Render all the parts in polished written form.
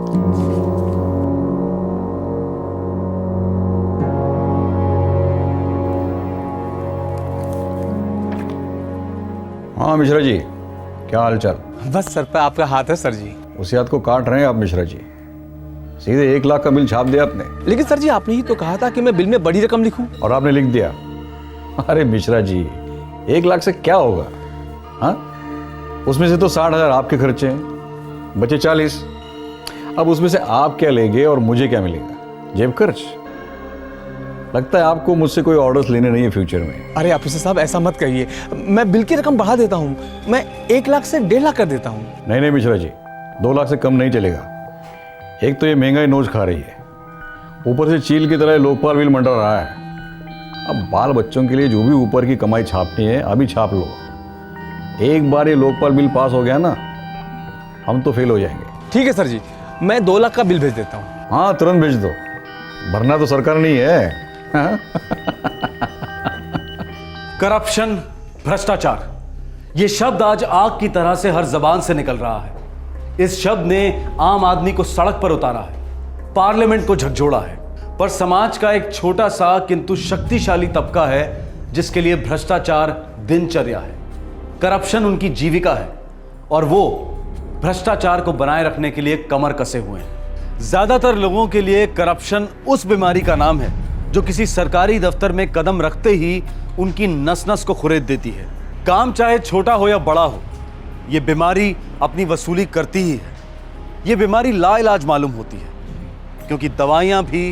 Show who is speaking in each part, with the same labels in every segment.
Speaker 1: हाँ मिश्रा जी, क्या हाल चाल?
Speaker 2: बस सर पे आपका हाथ है सर जी।
Speaker 1: उस याद को काट रहे हैं आप मिश्रा जी। सीधे 1 लाख का बिल छाप दिया आपने।
Speaker 2: लेकिन सर जी आपने ही तो कहा था कि मैं बिल में बड़ी रकम लिखूं।
Speaker 1: और आपने लिख दिया। अरे मिश्रा जी, 1 लाख से क्या होगा? हाँ, उसमें से तो 60,000 आपके खर्चे हैं, बचे 40। अब उसमें से आप क्या लेंगे और मुझे क्या मिलेगा? जेब खर्च। लगता है आपको मुझसे कोई ऑर्डर्स लेने नहीं है फ्यूचर में।
Speaker 2: अरे ऑफिसर साहब ऐसा मत कहिए, मैं बिल की रकम बढ़ा देता हूँ। मैं 1 लाख से 1.5 लाख कर देता हूँ।
Speaker 1: नहीं नहीं मिश्रा जी, 2 लाख से कम नहीं चलेगा। एक तो ये महंगाई नोच खा रही है, ऊपर से चील की तरह लोकपाल बिल मंडरा रहा है। अब बाल बच्चों के लिए जो भी ऊपर की कमाई छापनी है अभी छाप लो। एक बार ये लोकपाल बिल पास हो गया ना, हम तो फेल हो जाएंगे।
Speaker 2: ठीक है सर जी, मैं 2 लाख का बिल भेज देता हूँ।
Speaker 1: हाँ तुरंत भेज दो, भरना तो सरकार नहीं है। हाँ?
Speaker 3: करप्शन, भ्रष्टाचार, ये शब्द आज आग की तरह से हर जबान से निकल रहा है। इस शब्द ने आम आदमी को सड़क पर उतारा है, पार्लियामेंट को झकझोड़ा है, पर समाज का एक छोटा सा किंतु शक्तिशाली तबका है जिसके लिए भ्रष्टाचार दिनचर्या है। करप्शन उनकी जीविका है और वो भ्रष्टाचार को बनाए रखने के लिए कमर कसे हुए हैं। ज्यादातर लोगों के लिए करप्शन उस बीमारी का नाम है जो किसी सरकारी दफ्तर में कदम रखते ही उनकी नस नस को खुरेद देती है। काम चाहे छोटा हो या बड़ा हो, यह बीमारी अपनी वसूली करती ही है। यह बीमारी लाइलाज मालूम होती है क्योंकि दवाइयां भी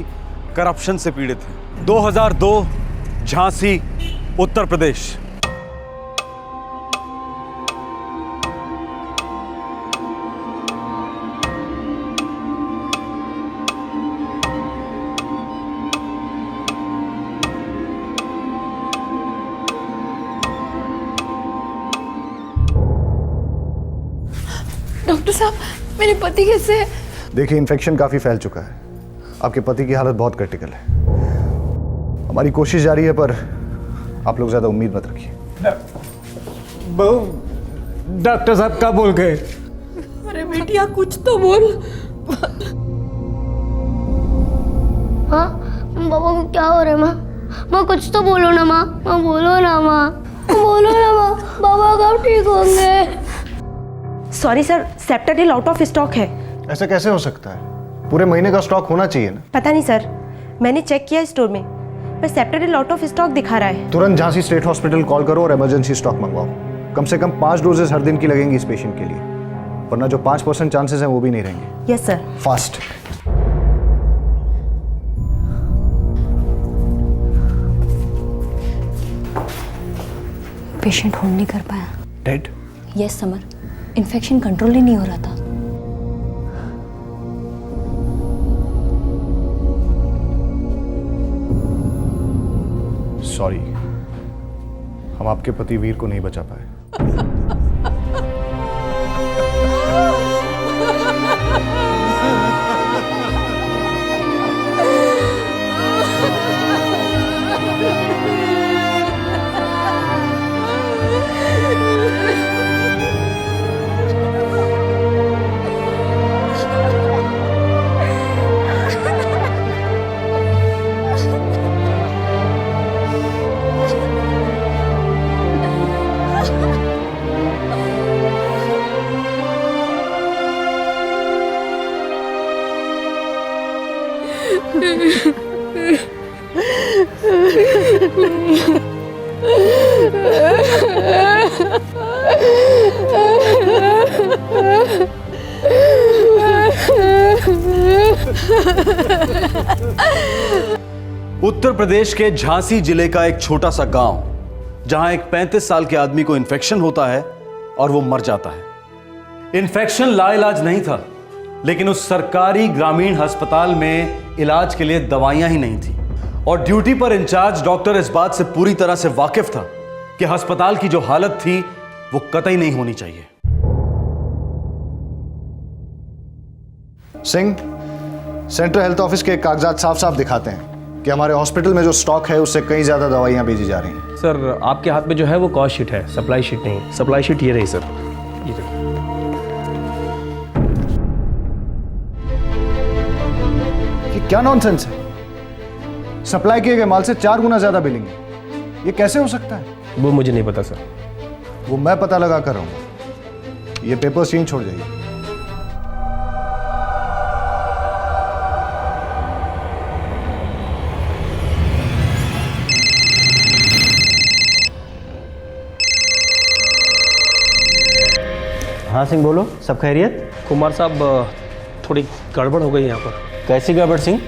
Speaker 3: करप्शन से पीड़ित हैं। 2002 झांसी, उत्तर प्रदेश।
Speaker 4: डॉक्टर साहब, मेरे पति कैसे है?
Speaker 5: देखिए, इन्फेक्शन काफ़ी फैल चुका है। आपके पति की हालत बहुत क्रिटिकल है। हमारी कोशिश जारी है, पर आप लोग ज़्यादा उम्मीद मत रखिए।
Speaker 6: डॉक्टर साहब क्या बोल गए?
Speaker 4: अरे बेटिया, कुछ तो बोल।
Speaker 7: हाँ, बाबा को क्या हो रहा है? माँ कुछ तो बोलो ना। माँ बोलो ना। माँ बोलो ना। माँ, बाबा कब ठीक होंगे?
Speaker 8: सॉरी सर, सेप्टाडिल आउट ऑफ स्टॉक है।
Speaker 5: ऐसा कैसे हो सकता है? पूरे महीने का स्टॉक होना चाहिए ना।
Speaker 8: पता नहीं सर, मैंने चेक किया स्टोर में, पर सेप्टाडिल आउट ऑफ स्टॉक दिखा रहा है।
Speaker 5: तुरंत झांसी स्टेट हॉस्पिटल कॉल करो और इमरजेंसी स्टॉक मंगवाओ। कम से कम 5 डोजेस हर दिन की लगेंगी इस पेशेंट के लिए, वरना जो 5% चांसेस हैं वो भी नहीं रहेंगे।
Speaker 8: Yes sir.
Speaker 5: Fast.
Speaker 9: Patient hold नहीं कर पाया।
Speaker 5: डेड?
Speaker 9: यस समर, इन्फेक्शन कंट्रोल ही नहीं हो रहा था।
Speaker 5: सॉरी, हम आपके पति वीर को नहीं बचा पाए।
Speaker 3: उत्तर प्रदेश के झांसी जिले का एक छोटा सा गांव, जहां एक 35 साल के आदमी को इन्फेक्शन होता है और वो मर जाता है। इन्फेक्शन लाइलाज नहीं था, लेकिन उस सरकारी ग्रामीण अस्पताल में इलाज के लिए दवाइयां ही नहीं थी और ड्यूटी पर इंचार्ज डॉक्टर इस बात से पूरी तरह से वाकिफ था कि अस्पताल की जो हालत थी वो कतई नहीं होनी चाहिए।
Speaker 5: सिंह, सेंट्रल हेल्थ ऑफिस के कागजात साफ साफ दिखाते हैं कि हमारे हॉस्पिटल में जो स्टॉक है उससे कई ज्यादा दवाइयां भेजी जा रही हैं।
Speaker 6: सर, आपके हाथ में जो है वो कॉस्ट शीट है, सप्लाई शीट नहीं। सप्लाई शीट ये रही सर, ये रही।
Speaker 5: क्या नॉनसेंस है? सप्लाई किए गए माल से 4 गुना ज्यादा बिलिंग है। ये कैसे हो सकता है?
Speaker 6: वो मुझे नहीं पता सर।
Speaker 5: वो मैं पता लगा कर रहा हूं। ये पेपर्स यहीं छोड़ जाइए।
Speaker 10: हाँ सिंह बोलो, सब खैरियत?
Speaker 6: कुमार साहब थोड़ी गड़बड़ हो गई यहाँ पर।
Speaker 10: कैसी गड़बड़ सिंह?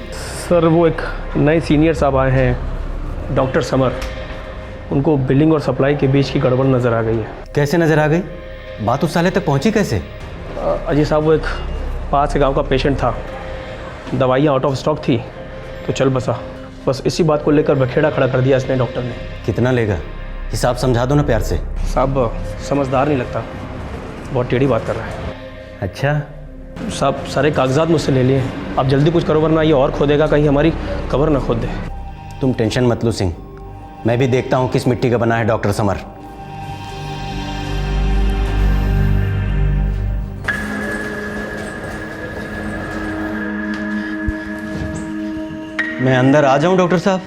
Speaker 6: सर वो एक नए सीनियर साहब आए हैं, डॉक्टर समर। उनको बिलिंग और सप्लाई के बीच की गड़बड़ नज़र आ गई है।
Speaker 10: कैसे नजर आ गई? बात उस साले तक पहुंची कैसे?
Speaker 6: अजय साहब वो एक पास के गांव का पेशेंट था, दवाइयाँ आउट ऑफ स्टॉक थी तो चल बसा। बस इसी बात को लेकर बखेड़ा खड़ा कर दिया इसने डॉक्टर ने।
Speaker 10: कितना लेगा? हिसाब समझा दो ना प्यार से।
Speaker 6: साहब समझदार नहीं लगता, बहुत टेढ़ी बात कर रहा है।
Speaker 10: अच्छा,
Speaker 6: साहब सारे कागजात मुझसे ले लिए, आप जल्दी कुछ करो वरना ये और खोदेगा, कहीं हमारी कब्र ना खोद दे।
Speaker 10: तुम टेंशन मत लो सिंह, मैं भी देखता हूँ किस मिट्टी का बना है डॉक्टर समर। मैं अंदर आ जाऊं डॉक्टर साहब?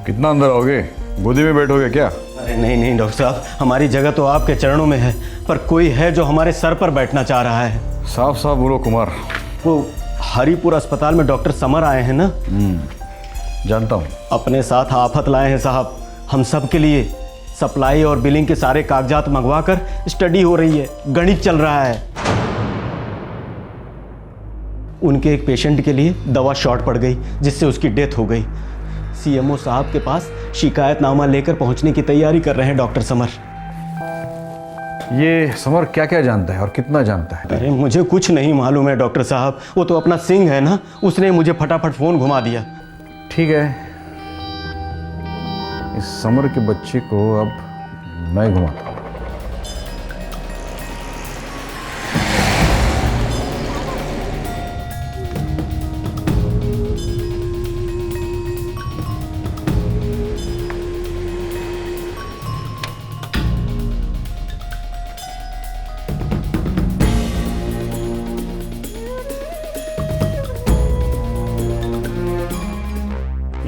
Speaker 1: कितना अंदर आओगे? गोदी में बैठोगे क्या?
Speaker 10: अरे नहीं नहीं डॉक्टर साहब, हमारी जगह तो आपके चरणों में है, पर कोई है जो हमारे सर पर बैठना चाह रहा है।
Speaker 1: साफ साफ बोलो कुमार।
Speaker 10: वो हरिपुर अस्पताल में डॉक्टर समर आए हैं ना?
Speaker 1: जानता हूँ।
Speaker 10: अपने साथ आफत लाए हैं साहब। हम सब के लिए सप्लाई और बिलिंग के सारे कागजात मंगवा कर स्टडी हो रही है, गणित चल रहा है। उनके एक पेशेंट के लिए दवा शॉर्ट पड़ गई जिससे उसकी डेथ हो गई। सीएमओ साहब के पास शिकायतनामा लेकर पहुंचने की तैयारी कर रहे हैं डॉक्टर समर।
Speaker 1: ये समर क्या क्या जानता है और कितना जानता है?
Speaker 10: अरे मुझे कुछ नहीं मालूम है डॉक्टर साहब, वो तो अपना सिंह है ना, उसने मुझे फटाफट फोन घुमा दिया।
Speaker 1: ठीक है, इस समर के बच्चे को अब मैं घुमाता हूँ।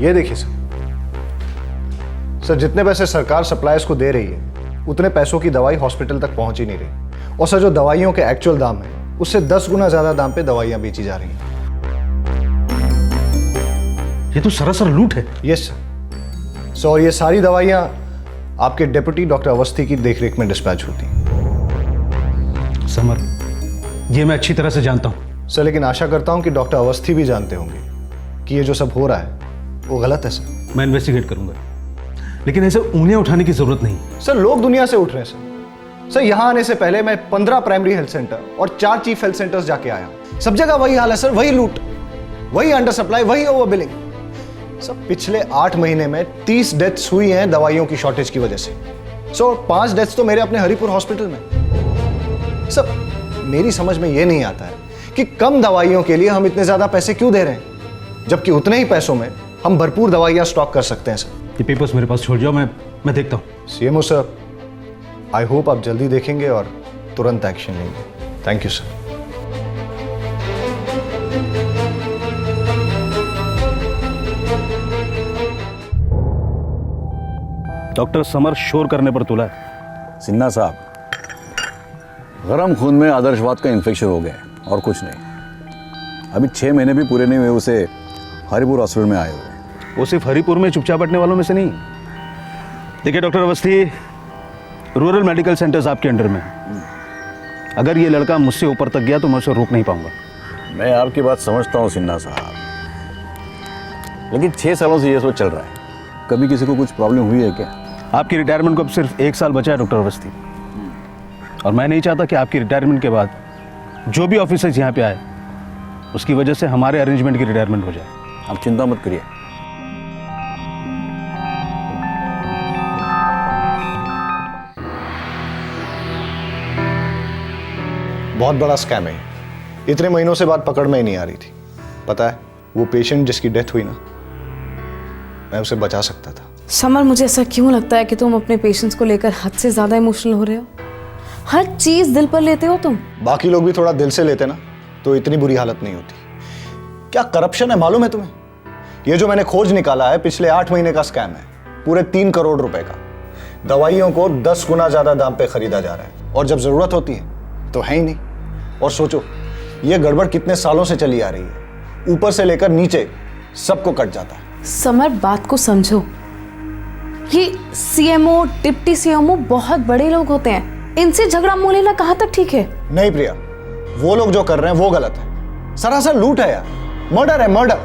Speaker 5: ये देखिए सर, जितने पैसे सरकार सप्लायर्स को दे रही है उतने पैसों की दवाई हॉस्पिटल तक पहुंच ही नहीं रही। और सर जो दवाइयों के एक्चुअल दाम है उससे 10 गुना ज्यादा दाम पे दवाइयां बेची जा रही हैं।
Speaker 3: ये तो सरासर लूट है।
Speaker 5: Yes sir. और ये सारी दवाइयां आपके डेप्यूटी डॉक्टर अवस्थी की देखरेख में डिस्पैच होती हैं।
Speaker 3: समर, ये मैं अच्छी तरह से जानता हूं।
Speaker 5: सर लेकिन आशा करता हूं कि डॉक्टर अवस्थी भी जानते होंगे कि ये जो सब हो रहा है वो गलत है सर।
Speaker 3: मैं इन्वेस्टिगेट करूंगा, लेकिन ऐसे ऊँगलियां उठाने की जरूरत नहीं।
Speaker 5: सर लोग दुनिया से उठ रहे हैं सर। यहां आने से पहले मैं 15 प्राइमरी हेल्थ सेंटर और 4 चीफ हेल्थ सेंटर्स जाके आया हूं। सब जगह वही हाल है सर, वही लूट, वही अंडर सप्लाई, वही ओवर बिलिंग। सर पिछले 8 महीने में 30 डेथ्स हुई हैं दवाइयों की शॉर्टेज की वजह से। सो 5 डेथ्स तो मेरे अपने हरिपुर हॉस्पिटल में। सर मेरी समझ में यह नहीं आता है कि कम दवाइयों के लिए हम इतने ज्यादा पैसे क्यों दे रहे हैं, जबकि उतने ही पैसों में हम भरपूर दवाइयां स्टॉक कर सकते हैं सर।
Speaker 3: ये पेपर्स मेरे पास छोड़ जाओ, मैं देखता हूँ।
Speaker 5: सीएमओ सर, आई होप आप जल्दी देखेंगे और तुरंत एक्शन लेंगे। Thank you sir.
Speaker 3: Doctor summer शोर करने पर तुला है।
Speaker 1: सिन्हा साहब, गरम खून में आदर्शवाद का इन्फेक्शन हो गया है और कुछ नहीं। अभी 6 महीने भी पूरे नहीं हुए उसे हरिपुर हॉस्पिटल में आए हुए।
Speaker 3: वो सिर्फ हरिपुर में चुपचाप बैठने वालों में से नहीं। देखिए doctor Awasthi, rural medical centres आपके अंडर में हैं। अगर ये लड़का मुझसे ऊपर तक गया तो मैं उसे रोक नहीं पाऊंगा।
Speaker 1: मैं आपकी बात समझता हूँ सिन्हा साहब, लेकिन 6 सालों से ये सब चल रहा है। कभी किसी को कुछ प्रॉब्लम हुई है क्या?
Speaker 3: आपकी रिटायरमेंट को अब सिर्फ 1 साल बचा है डॉक्टर अवस्थी, और मैं नहीं चाहता कि आपकी रिटायरमेंट के बाद जो भी ऑफिसर्स यहाँ पे आए उसकी वजह से हमारे अरेंजमेंट की रिटायरमेंट हो जाए।
Speaker 1: आप चिंता मत करिए।
Speaker 5: बहुत बड़ा स्कैम है। इतने महीनों से बात पकड़ में ही नहीं आ रही थी। पता है वो पेशेंट जिसकी डेथ हुई ना, मैं उसे बचा सकता था।
Speaker 4: समर, मुझे ऐसा क्यों लगता है कि तुम अपने पेशेंट्स को लेकर हद से ज्यादा इमोशनल हो रहे हो? हर चीज दिल पर लेते हो तुम।
Speaker 5: बाकी लोग भी थोड़ा दिल से लेते ना तो इतनी बुरी हालत नहीं होती। क्या करप्शन है मालूम है तुम्हें? ये जो मैंने खोज निकाला है पिछले 8 महीने का स्कैम है, पूरे 3 करोड़ रुपए का। दवाइयों को 10 गुना ज्यादा दाम पे खरीदा जा रहा है और जब जरूरत होती है तो है ही नहीं। और सोचो ये गड़बड़ कितने सालों से चली आ रही है, ऊपर से लेकर नीचे सबको कट जाता है।
Speaker 4: समर, बात को समझो। ये सीएमओ, डिप्टी सीएमओ बहुत बड़े लोग होते हैं, इनसे झगड़ा मोल लेना कहाँ तक ठीक है?
Speaker 5: नहीं प्रिया, वो लोग जो कर रहे हैं वो गलत है। सरासर लूट है यार, मर्डर है, murder.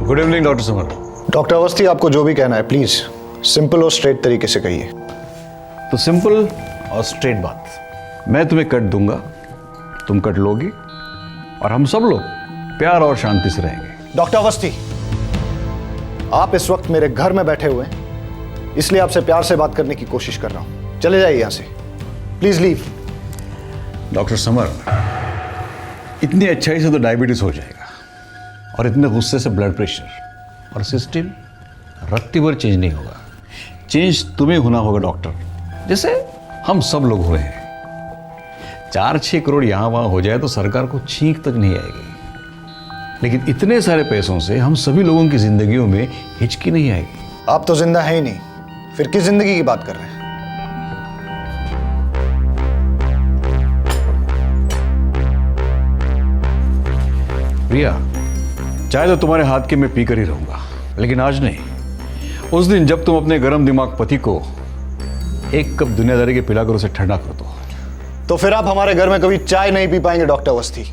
Speaker 1: Good evening doctor summer.
Speaker 5: Doctor Awasthi, आपको जो भी कहना है प्लीज सिंपल और स्ट्रेट तरीके से कहिए।
Speaker 1: तो सिंपल और स्ट्रेट बात, मैं तुम्हें कट दूंगा, तुम कट लोगी और हम सब लोग प्यार और शांति से रहेंगे।
Speaker 5: डॉक्टर अवस्थी, आप इस वक्त मेरे घर में बैठे हुए हैं, इसलिए आपसे प्यार से बात करने की कोशिश कर रहा हूं। चले जाइए यहां से, प्लीज लीव।
Speaker 1: डॉक्टर समर, इतनी अच्छाई से तो डायबिटीज हो जाएगा और इतने गुस्से से ब्लड प्रेशर और सिस्टम रत्ती भर चेंज नहीं होगा। चेंज तुम्हें होना होगा डॉक्टर, जैसे हम सब लोग हुए हैं। 4-6 करोड़ यहाँ वहाँ हो जाए तो सरकार को छींक तक नहीं आएगी, लेकिन इतने सारे पैसों से हम सभी लोगों की जिंदगियों में हिचकी नहीं आएगी।
Speaker 5: आप तो जिंदा है ही नहीं, फिर किस जिंदगी की बात कर रहे हैं?
Speaker 1: प्रिया, चाहे तो तुम्हारे हाथ के मैं पीकर ही रहूंगा, लेकिन आज नहीं। उस दिन जब तुम अपने गर्म दिमाग पति को एक कप दुनियादारी के पिलाकर उसे ठंडा कर दो।
Speaker 5: तो फिर आप हमारे घर में कभी चाय नहीं पी पाएंगे डॉक्टर अवस्थी,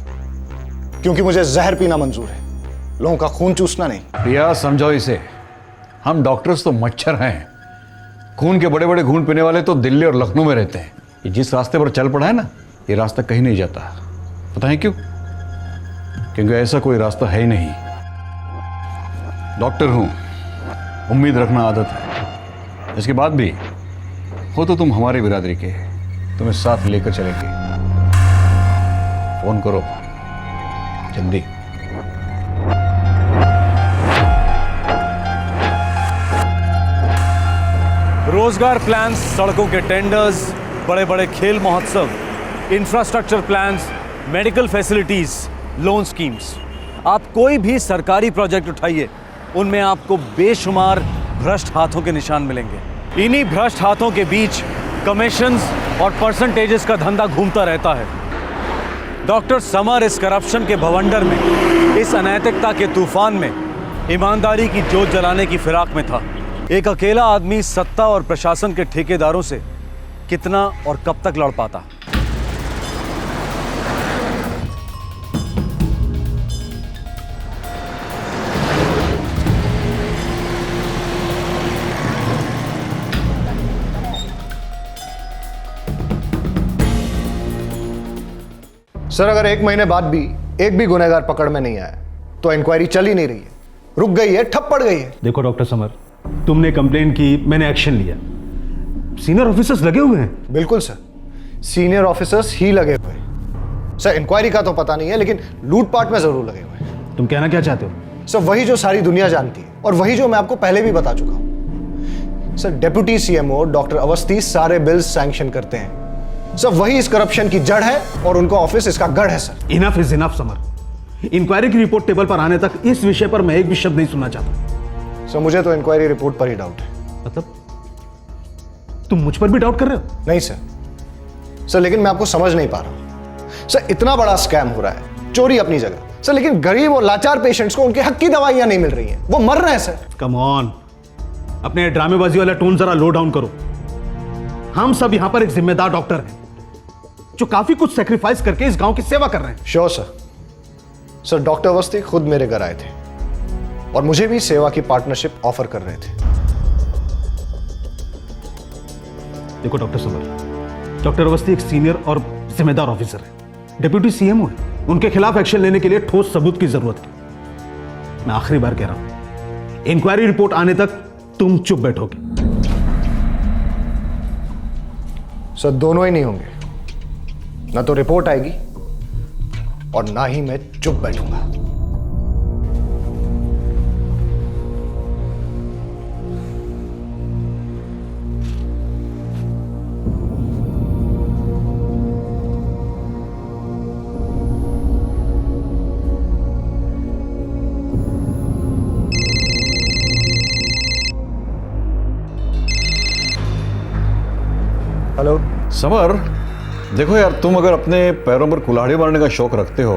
Speaker 5: क्योंकि मुझे जहर पीना मंजूर है, लोगों का खून चूसना नहीं।
Speaker 1: प्रिया, समझाओ इसे। हम डॉक्टर्स तो मच्छर हैं, खून के बड़े बड़े घूंट पीने वाले तो दिल्ली और लखनऊ में रहते हैं। ये जिस रास्ते पर चल पड़ा है ना, ये रास्ता कहीं नहीं जाता। पता है क्यों? क्योंकि ऐसा कोई रास्ता है ही नहीं। डॉक्टर हूं, उम्मीद रखना आदत है। इसके बाद भी हो तो तुम हमारी बिरादरी के, तुम्हें साथ लेकर चलेंगे। फोन करो जल्दी।
Speaker 3: रोजगार प्लान्स, सड़कों के टेंडर्स, बड़े बड़े खेल महोत्सव, infrastructure plans, medical facilities, loan schemes, आप कोई भी सरकारी प्रोजेक्ट उठाइए, उनमें आपको बेशुमार भ्रष्ट हाथों के निशान मिलेंगे। इन्हीं भ्रष्ट हाथों के बीच कमीशंस और परसेंटेजेस का धंधा घूमता रहता है। डॉक्टर समर इस करप्शन के भवंडर में, इस अनैतिकता के तूफान में ईमानदारी की जोत जलाने की फिराक में था। एक अकेला आदमी सत्ता और प्रशासन के ठेकेदारों से कितना और कब तक लड़ पाता?
Speaker 5: सर, अगर 1 महीने बाद भी एक भी गुनहगार पकड़ में नहीं आया तो इंक्वायरी चल ही नहीं रही है, रुक गई है, ठप पड़ गई है।
Speaker 11: देखो डॉक्टर समर, तुमने कंप्लेंट की, मैंने एक्शन लिया, सीनियर ऑफिसर्स लगे हुए हैं।
Speaker 5: बिल्कुल सर, सीनियर ऑफिसर्स ही लगे हुए हैं। सर, इंक्वायरी का तो पता नहीं है, लेकिन लूटपाट में जरूर लगे हुए हैं।
Speaker 11: तुम कहना क्या चाहते हो?
Speaker 5: सर, वही जो सारी दुनिया जानती है और वही जो मैं आपको पहले भी बता चुका हूं। Sir, deputy CMO doctor Awasthi सारे बिल्स सैंक्शन करते हैं। सर, वही इस करप्शन की जड़ है और उनका ऑफिस इसका गढ़ है। Sir,
Speaker 11: enough is enough Samar. Inquiry की रिपोर्ट टेबल पर आने तक इस विषय पर मैं एक भी शब्द नहीं सुनना चाहता।
Speaker 5: सर, मुझे तो इंक्वायरी रिपोर्ट पर ही डाउट है।
Speaker 11: मतलब तुम मुझ पर भी डाउट कर रहे हो?
Speaker 5: नहीं सर, लेकिन मैं आपको समझ नहीं पा रहा हूं। सर, इतना बड़ा स्कैम हो रहा है, चोरी अपनी जगह सर, लेकिन गरीब और लाचार पेशेंट्स को उनके हक की दवाइयां नहीं मिल रही हैं, वो मर रहे हैं। सर,
Speaker 11: कम ऑन, अपने ड्रामेबाजी वाला टोन जरा लो डाउन करो। हम सब यहां पर एक जिम्मेदार डॉक्टर हैं जो काफी कुछ सेक्रीफाइस करके इस गांव की सेवा कर रहे हैं।
Speaker 5: श्योर सर, डॉक्टर अवस्थी खुद मेरे घर आए थे और मुझे भी सेवा की पार्टनरशिप ऑफर कर रहे थे।
Speaker 11: देखो डॉक्टर समर, डॉक्टर अवस्थी एक सीनियर और जिम्मेदार ऑफिसर है, डिप्यूटी सीएमओ है, उनके खिलाफ एक्शन लेने के लिए ठोस सबूत की जरूरत है। मैं आखिरी बार कह रहा हूं, इंक्वायरी रिपोर्ट आने तक तुम चुप बैठोगे।
Speaker 5: सर, दोनों ही नहीं होंगे, ना तो रिपोर्ट आएगी और ना ही मैं चुप बैठूंगा। हेलो।
Speaker 1: समर, देखो यार, तुम अगर अपने पैरों पर कुल्हाड़ी मारने का शौक रखते हो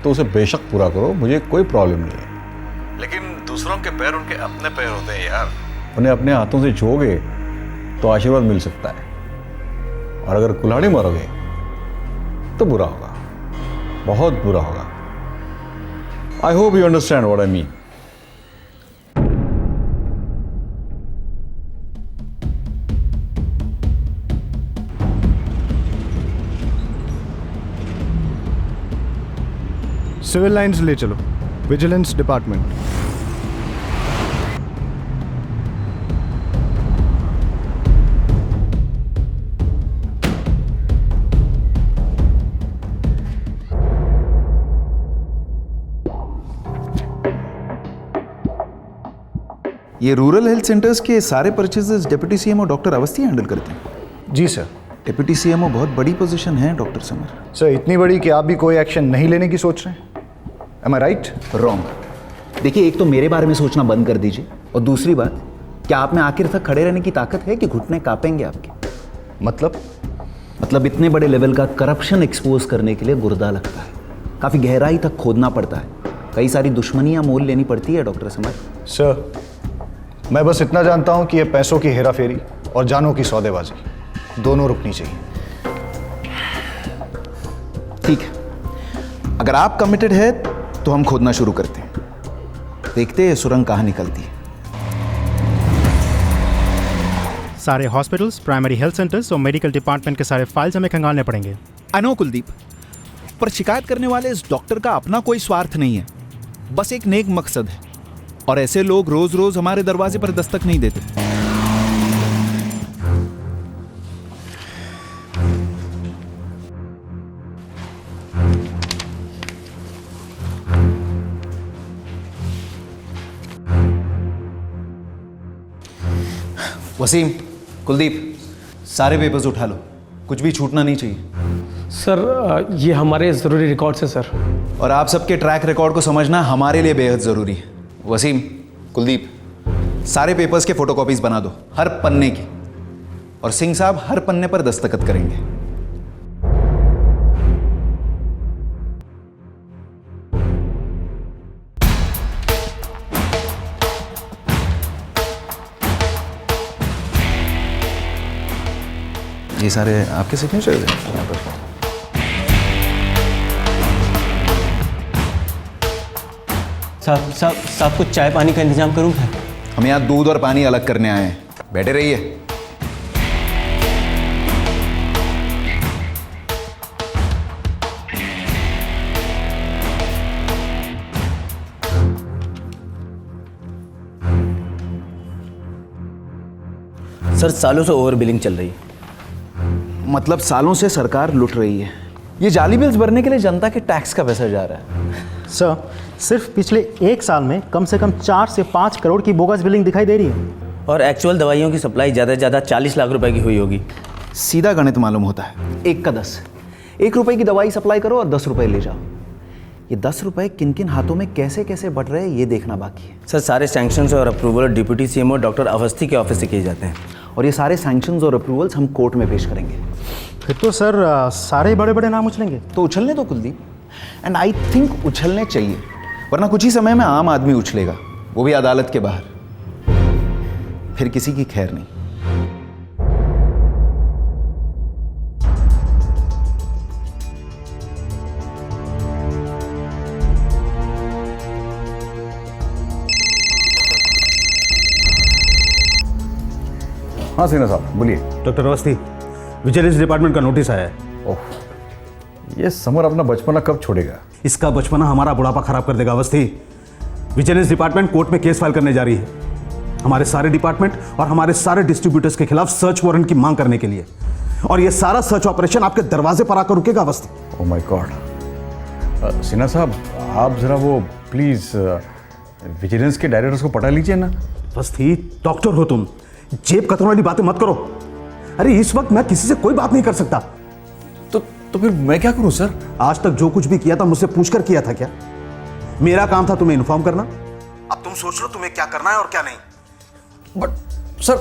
Speaker 1: तो उसे बेशक पूरा करो, मुझे कोई प्रॉब्लम नहीं है। लेकिन दूसरों के पैर उनके अपने पैर होते हैं यार, उन्हें अपने हाथों से छुओगे तो आशीर्वाद मिल सकता है, और अगर कुल्हाड़ी मारोगे तो बुरा होगा, बहुत बुरा होगा। I hope you understand what I mean.
Speaker 5: Civil lines ले चलो, विजिलेंस डिपार्टमेंट।
Speaker 12: ये रूरल हेल्थ सेंटर्स के सारे purchases deputy CMO doctor Awasthi handle करते हैं?
Speaker 5: जी सर।
Speaker 12: डिप्टी सीएमओ बहुत बड़ी पोजीशन है डॉक्टर समर।
Speaker 5: सर इतनी बड़ी कि आप भी कोई एक्शन नहीं लेने की सोच रहे हैं? Am I right?
Speaker 12: रॉन्ग। देखिए, एक तो मेरे बारे में सोचना बंद कर दीजिए, और दूसरी बात, क्या आप में आखिर तक खड़े रहने की ताकत है कि घुटने कांपेंगे आपके? मतलब इतने बड़े लेवल का करप्शन एक्सपोज करने के लिए गुर्दा लगता है, काफ़ी गहराई तक खोदना पड़ता है, कई सारी दुश्मनियां मोल लेनी पड़ती है डॉक्टर समर।
Speaker 5: सर मैं बस इतना जानता हूं कि ये पैसों की हेराफेरी और जानों की सौदेबाजी दोनों रुकनी चाहिए।
Speaker 12: ठीक है, अगर आप कमिटेड है तो हम खोदना शुरू करते हैं, देखते हैं सुरंग कहाँ निकलती है।
Speaker 13: सारे हॉस्पिटल्स, प्राइमरी हेल्थ सेंटर्स और मेडिकल डिपार्टमेंट के सारे फाइल्स हमें खंगालने पड़ेंगे।
Speaker 12: अनो कुलदीप, पर शिकायत करने वाले इस डॉक्टर का अपना कोई स्वार्थ नहीं है, बस एक नेक मकसद है, और ऐसे लोग रोज रोज हमारे दरवाजे पर दस्तक नहीं देते। वसीम, कुलदीप, सारे पेपर्स उठा लो, कुछ भी छूटना नहीं चाहिए।
Speaker 6: सर ये हमारे ज़रूरी रिकॉर्ड्स हैं सर।
Speaker 12: और आप सबके ट्रैक रिकॉर्ड को समझना हमारे लिए बेहद ज़रूरी है। वसीम, कुलदीप, सारे पेपर्स के फोटोकॉपीज बना दो, हर पन्ने की, और सिंह साहब हर पन्ने पर दस्तखत करेंगे। ये सारे आपके सिग्नेचर हैं यहाँ पर।
Speaker 10: साहब कुछ चाय पानी का इंतजाम करूँ क्या?
Speaker 12: हम यहाँ दूध और पानी अलग करने आए हैं, बैठे रहिए।
Speaker 10: सर सालों से ओवर बिलिंग चल रही है।
Speaker 12: मतलब सालों से सरकार लुट रही है। ये जाली बिल्स भरने के लिए जनता के टैक्स का पैसा जा रहा है।
Speaker 13: सर सिर्फ पिछले एक साल में कम से कम 4 से 5 करोड़ की बोगस बिलिंग दिखाई दे रही है।
Speaker 10: और एक्चुअल दवाइयों की सप्लाई ज़्यादा से ज़्यादा 40 लाख रुपए की हुई होगी।
Speaker 12: सीधा गणित मालूम होता है, 1 का 10। 1 रुपए की दवाई सप्लाई करो और 10 रुपए ले जाओ। ये 10 रुपए किन किन हाथों में कैसे कैसे बढ़ रहे हैं ये देखना बाकी है।
Speaker 10: सर सारे सैंक्शंस और approval deputy CMO doctor Awasthi के ऑफिस से किए जाते हैं,
Speaker 12: और ये सारे सैंक्शंस और अप्रूवल्स हम कोर्ट में पेश करेंगे।
Speaker 13: फिर तो सर सारे बड़े बड़े नाम उछलेंगे।
Speaker 12: तो उछलने दो कुलदीप, एंड आई थिंक उछलने चाहिए, वरना कुछ ही समय में आम आदमी उछलेगा, वो भी अदालत के बाहर, फिर किसी की खैर नहीं।
Speaker 1: हाँ सिन्हा साहब बोलिए।
Speaker 11: डॉक्टर अवस्थी, विजिलेंस डिपार्टमेंट का नोटिस आया है।
Speaker 1: ओह, ये समर अपना बचपना कब छोड़ेगा?
Speaker 11: इसका बचपना हमारा बुढ़ापा खराब कर देगा अवस्थी। विजिलेंस डिपार्टमेंट कोर्ट में केस फाइल करने जा रही है, हमारे सारे डिपार्टमेंट और हमारे सारे डिस्ट्रीब्यूटर्स के खिलाफ सर्च वारंट की मांग करने के लिए, और ये सारा सर्च ऑपरेशन आपके दरवाजे पर आकर रुकेगा Awasthi.
Speaker 1: Oh my God. Sinha साहब आप जरा वो प्लीज विजिलेंस के डायरेक्टर्स को पटा लीजिए ना।
Speaker 11: अवस्थी, डॉक्टर हो तुम, जेब कतरने वाली बातें मत करो। अरे इस वक्त मैं किसी से कोई बात नहीं कर सकता।
Speaker 1: तो फिर मैं क्या करूं सर?
Speaker 11: आज तक जो कुछ भी किया था मुझसे पूछकर किया था क्या? मेरा काम था तुम्हें इन्फॉर्म करना। अब तुम सोच लो तुम्हें क्या करना है और क्या नहीं।
Speaker 1: बट सर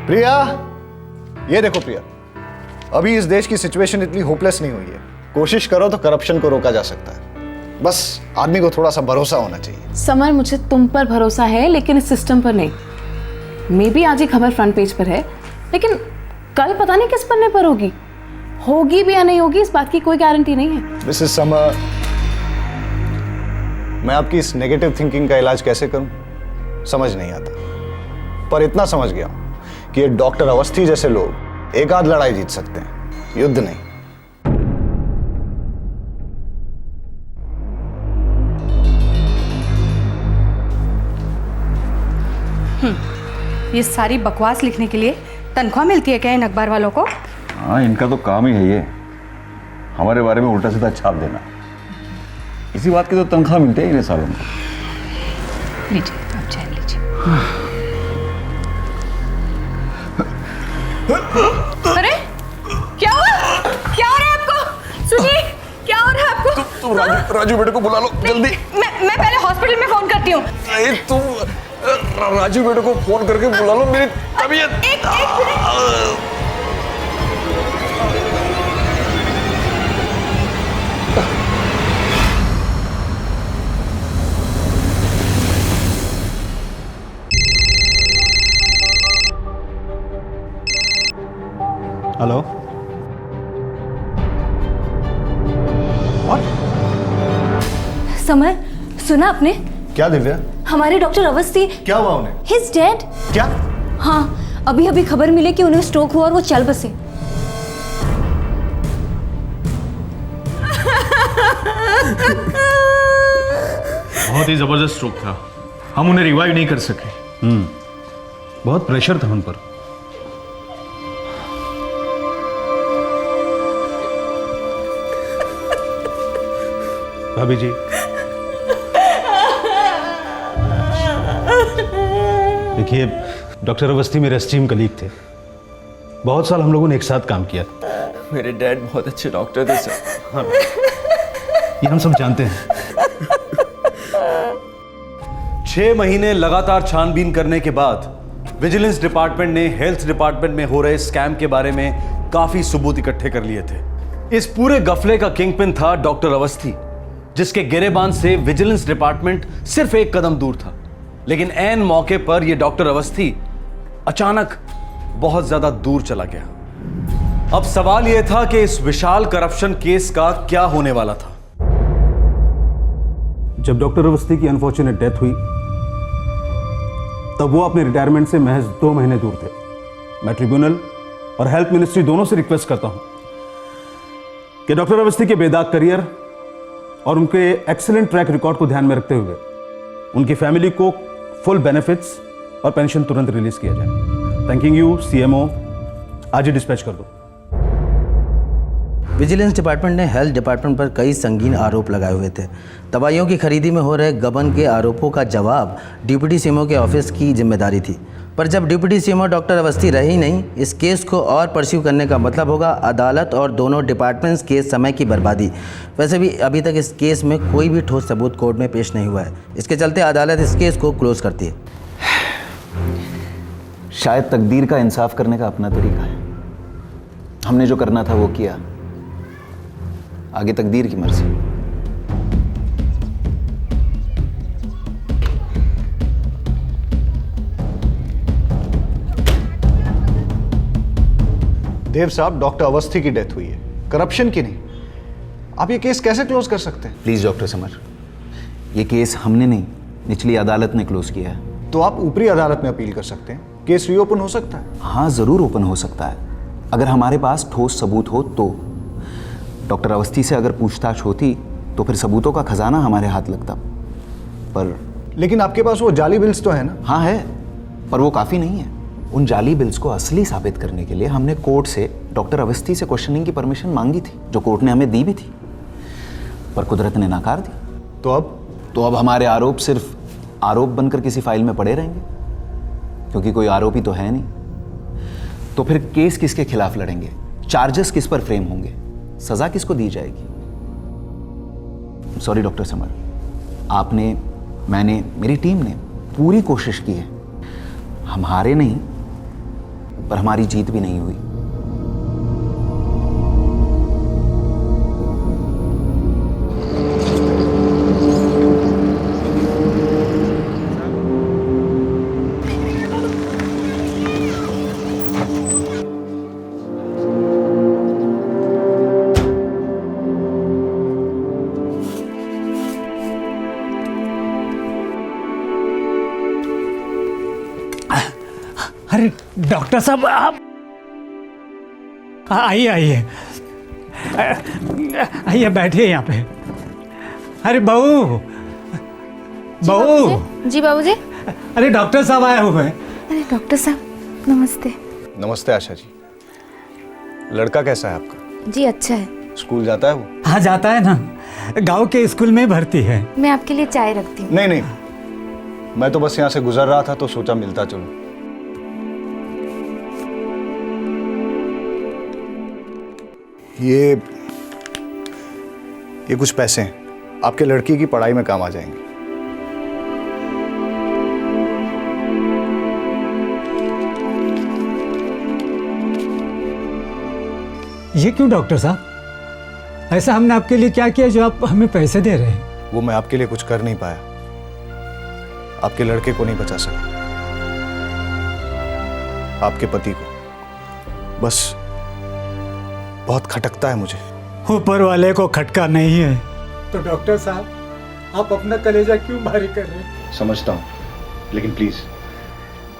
Speaker 5: प्रिया, ये देखो प्रिया, अभी इस देश की सिचुएशन इतनी होपलेस नहीं हुई है। कोशिश करो तो करप्शन को रोका जा सकता है। बस आदमी को थोड़ा सा भरोसा होना चाहिए।
Speaker 4: समर, मुझे तुम पर भरोसा है लेकिन इस सिस्टम पर नहीं। मे बी आज ही खबर फ्रंट पेज पर है, लेकिन कल पता नहीं किस पन्ने पर होगी। होगी भी या नहीं होगी, इस बात की कोई गारंटी नहीं है।
Speaker 5: मिसेस समर, मैं आपकी इस नेगेटिव थिंकिंग का इलाज कैसे करूं समझ नहीं आता, पर इतना समझ गया कि ये डॉक्टर अवस्थी जैसे लोग एक आध लड़ाई जीत सकते हैं, युद्ध नहीं।
Speaker 8: ये सारी बकवास लिखने के लिए तनख्वाह मिलती है क्या इन अखबार वालों को?
Speaker 1: हाँ, इनका तो काम ही है ये, हमारे बारे में उल्टा सीधा छाप देना। इसी बात की तो तनख्वाह मिलती है इन्हें सालों में।
Speaker 8: लीजिए, आप चाय लीजिए।
Speaker 4: अरे क्या हुआ? क्या हो रहा है आपको? सुनिए, क्या हो रहा है आपको?
Speaker 1: तुम राजू बेटे को बुला लो जल्दी।
Speaker 8: मैं पहले हॉस्पिटल में फोन करती हूँ।
Speaker 1: तुम राजू बेटे को फोन करके बुला लो, मेरी तबीयत।
Speaker 8: एक मिनट।
Speaker 11: हेलो।
Speaker 9: समर, सुना आपने?
Speaker 5: क्या दिव्या?
Speaker 9: हमारे डॉक्टर अवस्थी।
Speaker 5: क्या हुआ उन्हें?
Speaker 9: He is dead.
Speaker 5: क्या?
Speaker 9: हाँ, अभी खबर मिली कि उन्हें स्ट्रोक हुआ और वो चल बसे।
Speaker 11: बहुत ही जबरदस्त स्ट्रोक था, हम उन्हें रिवाइव नहीं कर सके। बहुत प्रेशर था उन पर। भाभी जी, देखिए, डॉक्टर अवस्थी मेरे एस्टीम कलीग थे। बहुत साल हम लोगों ने एक साथ काम किया।
Speaker 10: मेरे डैड बहुत अच्छे डॉक्टर थे सर।
Speaker 11: हाँ, ये हम सब जानते हैं।
Speaker 3: 6 महीने लगातार छानबीन करने के बाद विजिलेंस डिपार्टमेंट ने हेल्थ डिपार्टमेंट में हो रहे स्कैम के बारे में काफी सबूत इकट्ठे कर लिए थे। इस पूरे गफले का किंगपिन था डॉक्टर अवस्थी, जिसके गिरेबान से विजिलेंस डिपार्टमेंट सिर्फ एक कदम दूर था। लेकिन ऐन मौके पर यह डॉक्टर अवस्थी अचानक बहुत ज्यादा दूर चला गया। अब सवाल यह था कि इस विशाल करप्शन केस का क्या होने वाला था।
Speaker 11: जब डॉक्टर अवस्थी की अनफॉर्चुनेट डेथ हुई, तब वो अपने रिटायरमेंट से महज 2 महीने दूर थे। मैं ट्रिब्यूनल और हेल्थ मिनिस्ट्री दोनों से रिक्वेस्ट करता हूं कि डॉक्टर अवस्थी के बेदाग करियर और उनके एक्सीलेंट ट्रैक रिकॉर्ड को ध्यान में रखते हुए उनकी फैमिली को फुल बेनिफिट्स और पेंशन तुरंत रिलीज किया जाए। थैंकिंग यू सीएमओ, आज ही डिस्पैच कर दो।
Speaker 14: विजिलेंस डिपार्टमेंट ने हेल्थ डिपार्टमेंट पर कई संगीन आरोप लगाए हुए थे। दवाइयों की खरीदी में हो रहे गबन के आरोपों का जवाब डिप्टी सीएमओ के ऑफिस की जिम्मेदारी थी। पर जब डिप्टी सीएमओ डॉक्टर अवस्थी रही नहीं, इस केस को और परस्यू करने का मतलब होगा अदालत और दोनों डिपार्टमेंट्स के समय की बर्बादी। वैसे भी अभी तक इस केस में कोई भी ठोस सबूत कोर्ट में पेश नहीं हुआ है। इसके चलते अदालत इस केस को क्लोज करती है।
Speaker 12: शायद तकदीर का इंसाफ करने का अपना तरीका है। हमने जो करना था वो किया, आगे तकदीर की मर्जी।
Speaker 5: देव साहब, डॉक्टर अवस्थी की डेथ हुई है, करप्शन की नहीं। आप ये केस कैसे क्लोज कर सकते हैं?
Speaker 12: प्लीज डॉक्टर समर, ये केस हमने नहीं, निचली अदालत ने क्लोज किया है।
Speaker 5: तो आप ऊपरी अदालत में अपील कर सकते हैं, केस रीओपन हो सकता है।
Speaker 12: हाँ, जरूर ओपन हो सकता है, अगर हमारे पास ठोस सबूत हो तो। डॉक्टर अवस्थी से अगर पूछताछ होती तो फिर सबूतों का खजाना हमारे हाथ लगता, पर
Speaker 5: लेकिन आपके पास वो जाली बिल्स तो है ना?
Speaker 12: हाँ है, पर वो काफ़ी नहीं है। उन जाली बिल्स को असली साबित करने के लिए हमने कोर्ट से डॉक्टर अवस्थी से क्वेश्चनिंग की परमिशन मांगी थी, जो कोर्ट ने हमें दी भी थी, पर कुदरत ने नकार दी।
Speaker 5: तो अब
Speaker 12: हमारे आरोप सिर्फ आरोप बनकर किसी फाइल में पड़े रहेंगे, क्योंकि कोई आरोपी तो है नहीं। तो फिर केस किसके खिलाफ लड़ेंगे? चार्जेस किस पर फ्रेम होंगे? सजा किसको दी जाएगी? सॉरी डॉक्टर समर, आपने, मैंने, मेरी टीम ने पूरी कोशिश की है। हम हारे नहीं, पर हमारी जीत भी नहीं हुई।
Speaker 2: अरे डॉक्टर साहब आप आइए आइए आइए बैठिए यहाँ पे। अरे बहू बहू।
Speaker 7: जी बाबूजी।
Speaker 2: अरे डॉक्टर साहब आए हुए हैं।
Speaker 7: अरे डॉक्टर साहब नमस्ते।
Speaker 5: नमस्ते आशा जी। लड़का कैसा है आपका?
Speaker 7: जी अच्छा है।
Speaker 5: स्कूल जाता है वो?
Speaker 2: हाँ जाता है ना, गांव के स्कूल में भर्ती है।
Speaker 7: मैं आपके लिए चाय रखती हूँ।
Speaker 5: नहीं नहीं, मैं तो बस यहाँ से गुजर रहा था तो सोचा मिलता चलूं। ये कुछ पैसे हैं, आपके लड़की की पढ़ाई में काम आ जाएंगे।
Speaker 2: ये क्यों डॉक्टर साहब, ऐसा हमने आपके लिए क्या किया जो आप हमें पैसे दे रहे हैं?
Speaker 5: वो मैं आपके लिए कुछ कर नहीं पाया, आपके लड़के को नहीं बचा सका, आपके पति को। बस बहुत खटकता है मुझे।
Speaker 2: ऊपर वाले को खटका नहीं है तो डॉक्टर साहब आप अपना कलेजा क्यों भारी कर रहे हैं?
Speaker 5: समझता हूँ, लेकिन प्लीज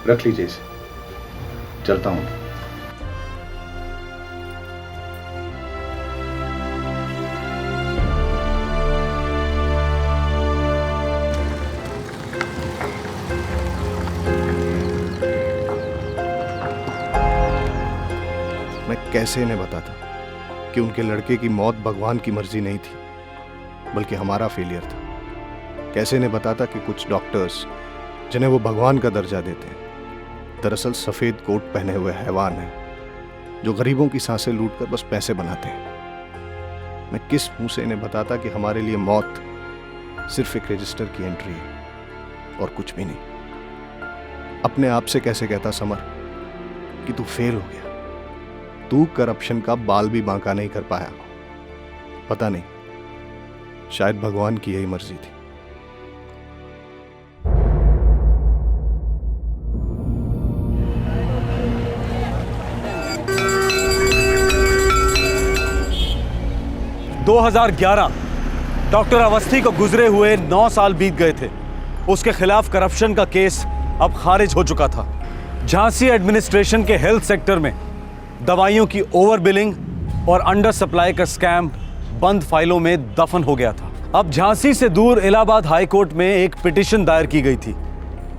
Speaker 5: रख लीजिए इसे, चलता हूँ। मैं कैसे इन्हें बताता कि उनके लड़के की मौत भगवान की मर्जी नहीं थी, बल्कि हमारा फेलियर था। कैसे इन्हें बताता कि कुछ डॉक्टर्स जिन्हें वो भगवान का दर्जा देते हैं, दरअसल सफ़ेद कोट पहने हुए हैवान हैं जो गरीबों की सांसें लूटकर बस पैसे बनाते हैं। मैं किस मुंह से इन्हें बताता कि हमारे लिए मौत सिर्फ एक रजिस्टर की एंट्री है और कुछ भी नहीं। अपने आप से कैसे कहता समर कि तू फेल हो गया, तू करप्शन का बाल भी बांका नहीं कर पाया। पता नहीं, शायद भगवान की यही मर्जी थी।
Speaker 3: डॉक्टर अवस्थी को गुजरे हुए 9 साल बीत गए थे। उसके खिलाफ करप्शन का केस अब खारिज हो चुका था। झांसी एडमिनिस्ट्रेशन के हेल्थ सेक्टर में दवाइयों की ओवर बिलिंग और अंडर सप्लाई का स्कैम बंद फाइलों में दफन हो गया था। अब झांसी से दूर इलाहाबाद हाई कोर्ट में एक पिटीशन दायर की गई थी।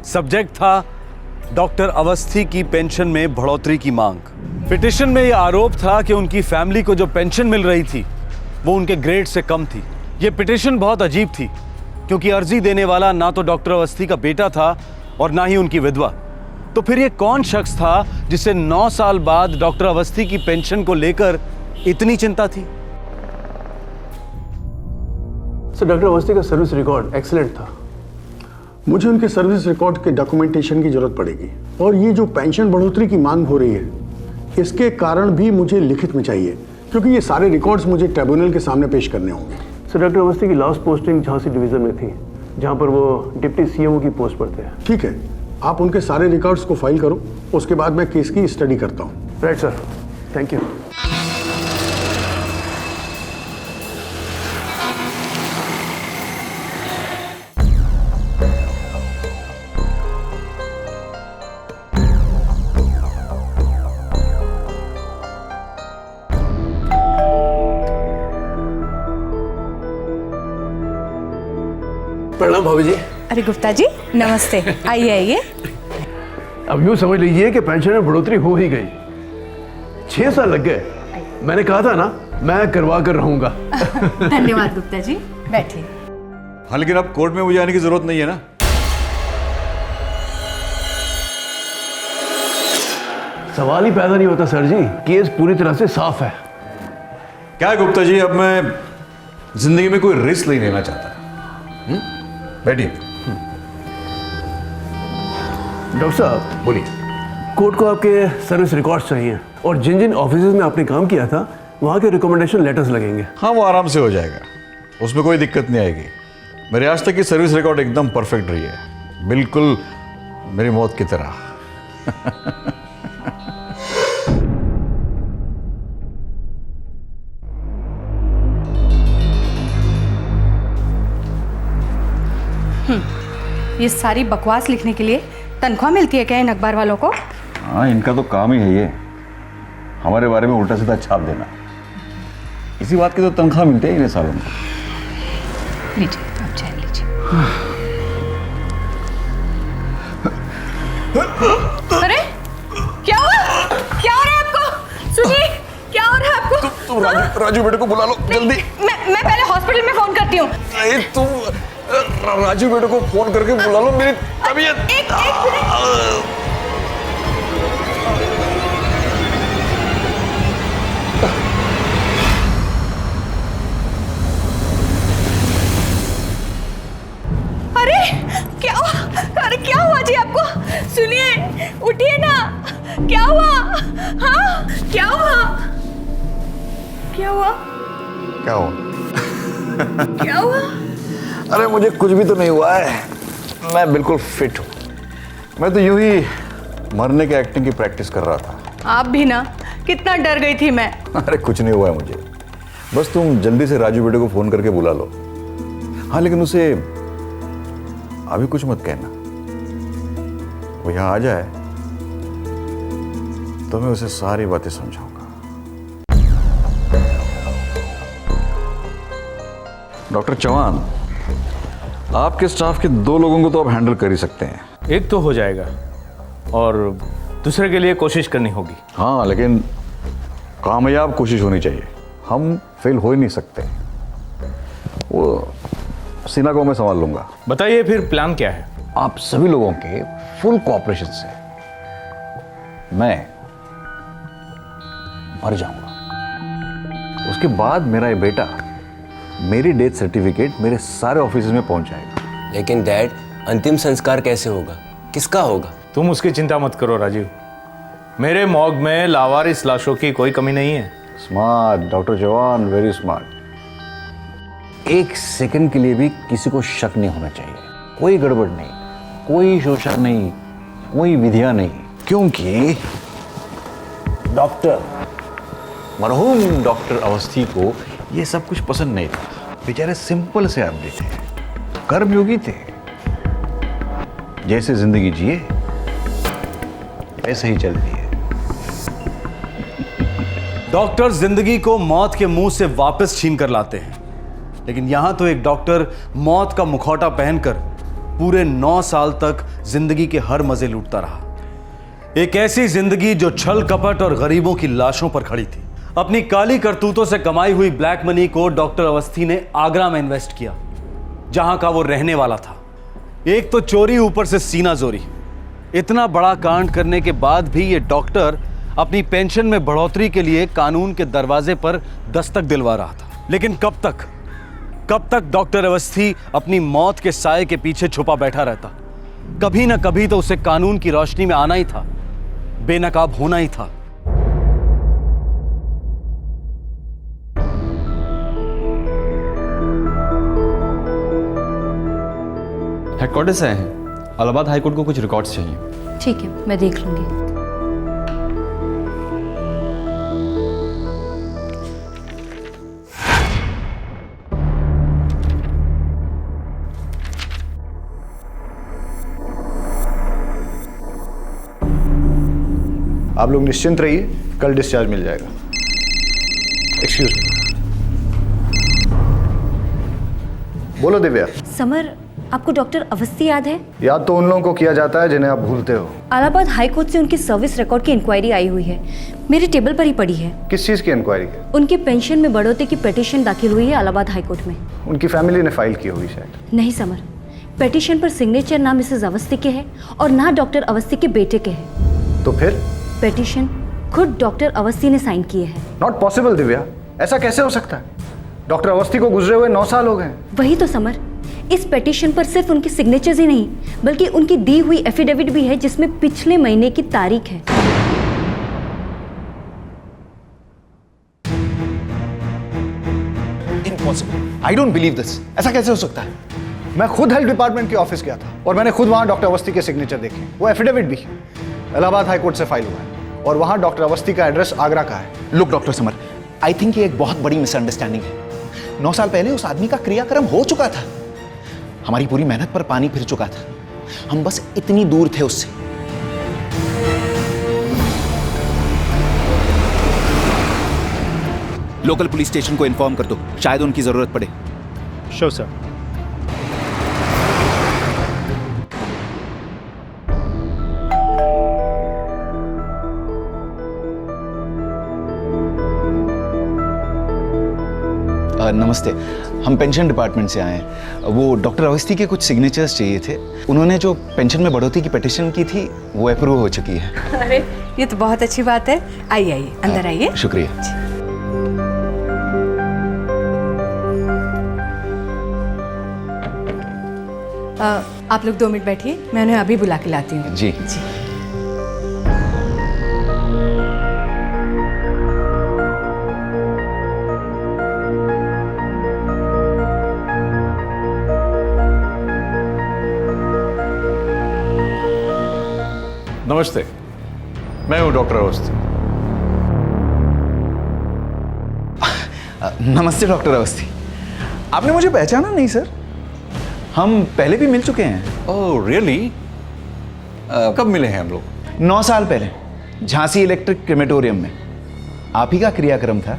Speaker 3: सब्जेक्ट था डॉक्टर अवस्थी की पेंशन में बढ़ोतरी की मांग। पिटीशन में यह आरोप था कि उनकी फैमिली को जो पेंशन मिल रही थी वो उनके ग्रेड से कम थी। यह पिटीशन बहुत अजीब थी क्योंकि अर्जी देने वाला ना तो डॉक्टर अवस्थी का बेटा था और ना ही उनकी विधवा। तो फिर ये कौन शख्स था जिसे 9 साल बाद डॉक्टर अवस्थी की पेंशन को लेकर इतनी चिंता थी?
Speaker 6: सर, डॉक्टर अवस्थी का सर्विस रिकॉर्ड एक्सीलेंट था।
Speaker 11: मुझे उनके सर्विस रिकॉर्ड के डॉक्यूमेंटेशन की जरूरत पड़ेगी, और ये जो पेंशन बढ़ोतरी की मांग हो रही है इसके कारण भी मुझे लिखित में चाहिए, क्योंकि ये सारे रिकॉर्ड्स मुझे ट्रिब्यूनल के सामने पेश करने होंगे।
Speaker 6: सर, डॉक्टर अवस्थी की लास्ट पोस्टिंग झांसी डिवीजन में थी, जहाँ पर वो डिप्टी सीएमओ की पोस्ट पर थे।
Speaker 11: ठीक है, आप उनके सारे रिकॉर्ड्स को फाइल करो, उसके बाद मैं केस की स्टडी करता हूँ।
Speaker 6: Right sir, thank you.
Speaker 2: प्रणाम भाभी जी।
Speaker 8: अरे गुप्ता जी नमस्ते, आइए आइए।
Speaker 2: अब यूँ समझ लीजिए कि पेंशन में बढ़ोतरी हो ही गई। 6 साल लग गए, मैंने कहा था ना मैं करवा कर रहूंगा।
Speaker 8: धन्यवाद गुप्ता जी, बैठिए।
Speaker 1: हाँ, लेकिन अब कोर्ट में मुझे आने की जरूरत नहीं है ना।
Speaker 2: सवाल ही पैदा नहीं होता सर जी, केस पूरी तरह से साफ है।
Speaker 1: क्या है गुप्ता जी, अब मैं जिंदगी में कोई रिस्क नहीं लेना चाहता। बैठिए।
Speaker 2: डॉक्टर साहब
Speaker 1: बोलिए।
Speaker 2: कोर्ट को आपके सर्विस रिकॉर्ड्स चाहिए और जिन जिन ऑफिस में आपने काम किया था वहाँ के रिकमेंडेशन लेटर्स लगेंगे।
Speaker 1: हाँ, वो आराम से हो जाएगा, उसमें कोई दिक्कत नहीं आएगी। मेरे आज तक की सर्विस रिकॉर्ड एकदम परफेक्ट रही है, बिल्कुल मेरी मौत की तरह।
Speaker 9: ये सारी बकवास लिखने के लिए तनख्वाह मिलती है क्या इन अखबार वालों को?
Speaker 1: हाँ, इनका तो काम ही है ये, हमारे बारे में उल्टा सीधा छाप देना। इसी बात की तो तनख्वाह मिलती है इन्हें सालों में।
Speaker 9: लीजिए, आप चाय लीजिए। अरे क्या हुआ? क्या हो रहा है आपको? सुनिए, क्या हो रहा है आपको?
Speaker 1: तुम राजू बेटे को बुला लो जल्दी।
Speaker 9: मैं पहले हॉस्पिटल में फोन करती हूँ।
Speaker 1: तुम राजू बेटे को फोन करके बुला लो, मेरी तबीयत।
Speaker 9: एक मिनट। अरे क्या हुआ? अरे क्या हुआ जी आपको? सुनिए, उठिए ना। क्या हुआ? हाँ, क्या हुआ? क्या हुआ?
Speaker 1: क्या हुआ?
Speaker 9: क्या हुआ?
Speaker 1: अरे मुझे कुछ भी तो नहीं हुआ है, मैं बिल्कुल फिट हूँ। मैं तो यूं ही मरने के एक्टिंग की प्रैक्टिस कर रहा था।
Speaker 9: आप भी ना, कितना डर गई थी मैं।
Speaker 1: अरे कुछ नहीं हुआ है मुझे, बस तुम जल्दी से राजू बेटे को फोन करके बुला लो। हाँ, लेकिन उसे अभी कुछ मत कहना, वो यहाँ आ जाए तो मैं उसे सारी बातें समझाऊंगा। डॉक्टर चौहान, आपके स्टाफ के 2 लोगों को तो आप हैंडल कर ही सकते हैं।
Speaker 6: एक तो हो जाएगा और दूसरे के लिए कोशिश करनी होगी।
Speaker 1: हाँ, लेकिन कामयाब कोशिश होनी चाहिए, हम फेल हो ही नहीं सकते। वो सीना को मैं संभाल लूंगा।
Speaker 6: बताइए फिर प्लान क्या है?
Speaker 1: आप सभी लोगों के फुल कोऑपरेशन से मैं मर जाऊंगा। उसके बाद मेरा ये बेटा मेरी डेथ सर्टिफिकेट मेरे सारे ऑफिस में पहुंच जाएगा।
Speaker 15: लेकिन डैड, अंतिम संस्कार कैसे होगा? किसका होगा?
Speaker 6: तुम उसकी चिंता मत करो राजीव, मेरे मॉर्ग में लावारिस लाशों की कोई कमी नहीं है।
Speaker 1: स्मार्ट डॉक्टर जवान, वेरी स्मार्ट। 1 सेकंड के लिए भी किसी को शक नहीं होना चाहिए, कोई गड़बड़ नहीं, कोई शोषण नहीं, कोई विधियां नहीं, क्योंकि डॉक्टर मरहूम डॉक्टर अवस्थी को ये सब कुछ पसंद नहीं था। बेचारे सिंपल से आदमी थे, कर्मयोगी थे, जैसे जिंदगी जिए ऐसे ही चलती है।
Speaker 3: डॉक्टर जिंदगी को मौत के मुंह से वापस छीन कर लाते हैं, लेकिन यहां तो एक डॉक्टर मौत का मुखौटा पहनकर पूरे 9 साल तक जिंदगी के हर मजे लूटता रहा। एक ऐसी जिंदगी जो छल कपट और गरीबों की लाशों पर खड़ी थी। अपनी काली करतूतों से कमाई हुई ब्लैक मनी को डॉक्टर अवस्थी ने आगरा में इन्वेस्ट किया, जहां का वो रहने वाला था। एक तो चोरी, ऊपर से सीना जोरी। इतना बड़ा कांड करने के बाद भी ये डॉक्टर अपनी पेंशन में बढ़ोतरी के लिए कानून के दरवाजे पर दस्तक दिलवा रहा था। लेकिन कब तक डॉक्टर अवस्थी अपनी मौत के साए के पीछे छुपा बैठा रहता? कभी ना कभी तो उसे कानून की रोशनी में आना ही था, बेनकाब होना ही था।
Speaker 10: हेडक्वार्टर से आए हैं, इलाहाबाद हाईकोर्ट को कुछ रिकॉर्ड्स चाहिए।
Speaker 9: ठीक है, मैं देख लूंगी।
Speaker 5: आप लोग निश्चिंत रहिए, कल डिस्चार्ज मिल जाएगा। Excuse me. बोलो दिव्या।
Speaker 9: समर, आपको डॉक्टर अवस्थी याद है?
Speaker 5: याद तो उन लोगों को किया जाता है जिन्हें आप भूलते हो।
Speaker 9: इलाहाबाद हाई कोर्ट से उनकी सर्विस रिकॉर्ड की इंक्वायरी आई हुई है, मेरे टेबल पर ही पड़ी है।
Speaker 5: किस चीज़ की इंक्वायरी है?
Speaker 9: उनके पेंशन में बढ़ोतरी की पिटीशन दाखिल हुई है इलाहाबाद हाई कोर्ट में।
Speaker 5: उनकी फैमिली ने फाइल की हुई शायद।
Speaker 9: नहीं समर, पिटीशन पर सिग्नेचर ना मिसेस अवस्थी के है और ना डॉक्टर अवस्थी के बेटे के है।
Speaker 5: तो फिर
Speaker 9: पिटीशन खुद डॉक्टर अवस्थी ने साइन किए हैं।
Speaker 5: नॉट पॉसिबल दिव्या, ऐसा कैसे हो सकता है? डॉक्टर अवस्थी को गुजरे हुए 9 साल हो गए।
Speaker 9: वही तो समर,
Speaker 16: इस पिटीशन पर सिर्फ उनकी सिग्नेचर्स ही नहीं बल्कि उनकी दी हुई एफिडेविट भी है जिसमें पिछले महीने की तारीख है।
Speaker 5: Impossible, I don't believe this. ऐसा कैसे हो सकता है? मैं खुद हेल्थ डिपार्टमेंट के ऑफिस गया था और मैंने खुद वहां डॉक्टर अवस्थी के सिग्नेचर देखे। वो एफिडेविट भी इलाहाबाद हाई कोर्ट से फाइल हुआ है और वहां डॉक्टर अवस्थी का एड्रेस आगरा का है।
Speaker 12: Look doctor summer, I think ये एक बहुत बड़ी मिसअंडरस्टैंडिंग है। 9 साल पहले उस आदमी का क्रियाक्रम हो चुका था। हमारी पूरी मेहनत पर पानी फिर चुका था। हम बस इतनी दूर थे उससे। लोकल पुलिस स्टेशन को इन्फॉर्म कर दो, शायद उनकी जरूरत पड़े।
Speaker 13: Sure sir.
Speaker 12: नमस्ते, हम पेंशन डिपार्टमेंट से आए हैं। वो डॉक्टर अवस्थी के कुछ सिग्नेचर्स चाहिए थे। उन्होंने जो पेंशन में बढ़ोतरी की पिटीशन की थी वो अप्रूव हो चुकी है।
Speaker 8: अरे ये तो बहुत अच्छी बात है। आइए आइए, अंदर आइए।
Speaker 12: शुक्रिया।
Speaker 8: आप लोग 2 मिनट बैठिए, मैं उन्हें अभी बुला के लाती हूँ।
Speaker 12: जी।
Speaker 1: नमस्ते, मैं हूं डॉक्टर अवस्थी।
Speaker 12: नमस्ते डॉक्टर अवस्थी। आपने मुझे पहचाना नहीं सर? हम पहले भी मिल चुके हैं।
Speaker 1: Oh really? कब मिले हैं हम लोग?
Speaker 12: 9 साल पहले झांसी इलेक्ट्रिक क्रेमेटोरियम में आप ही का क्रियाक्रम था।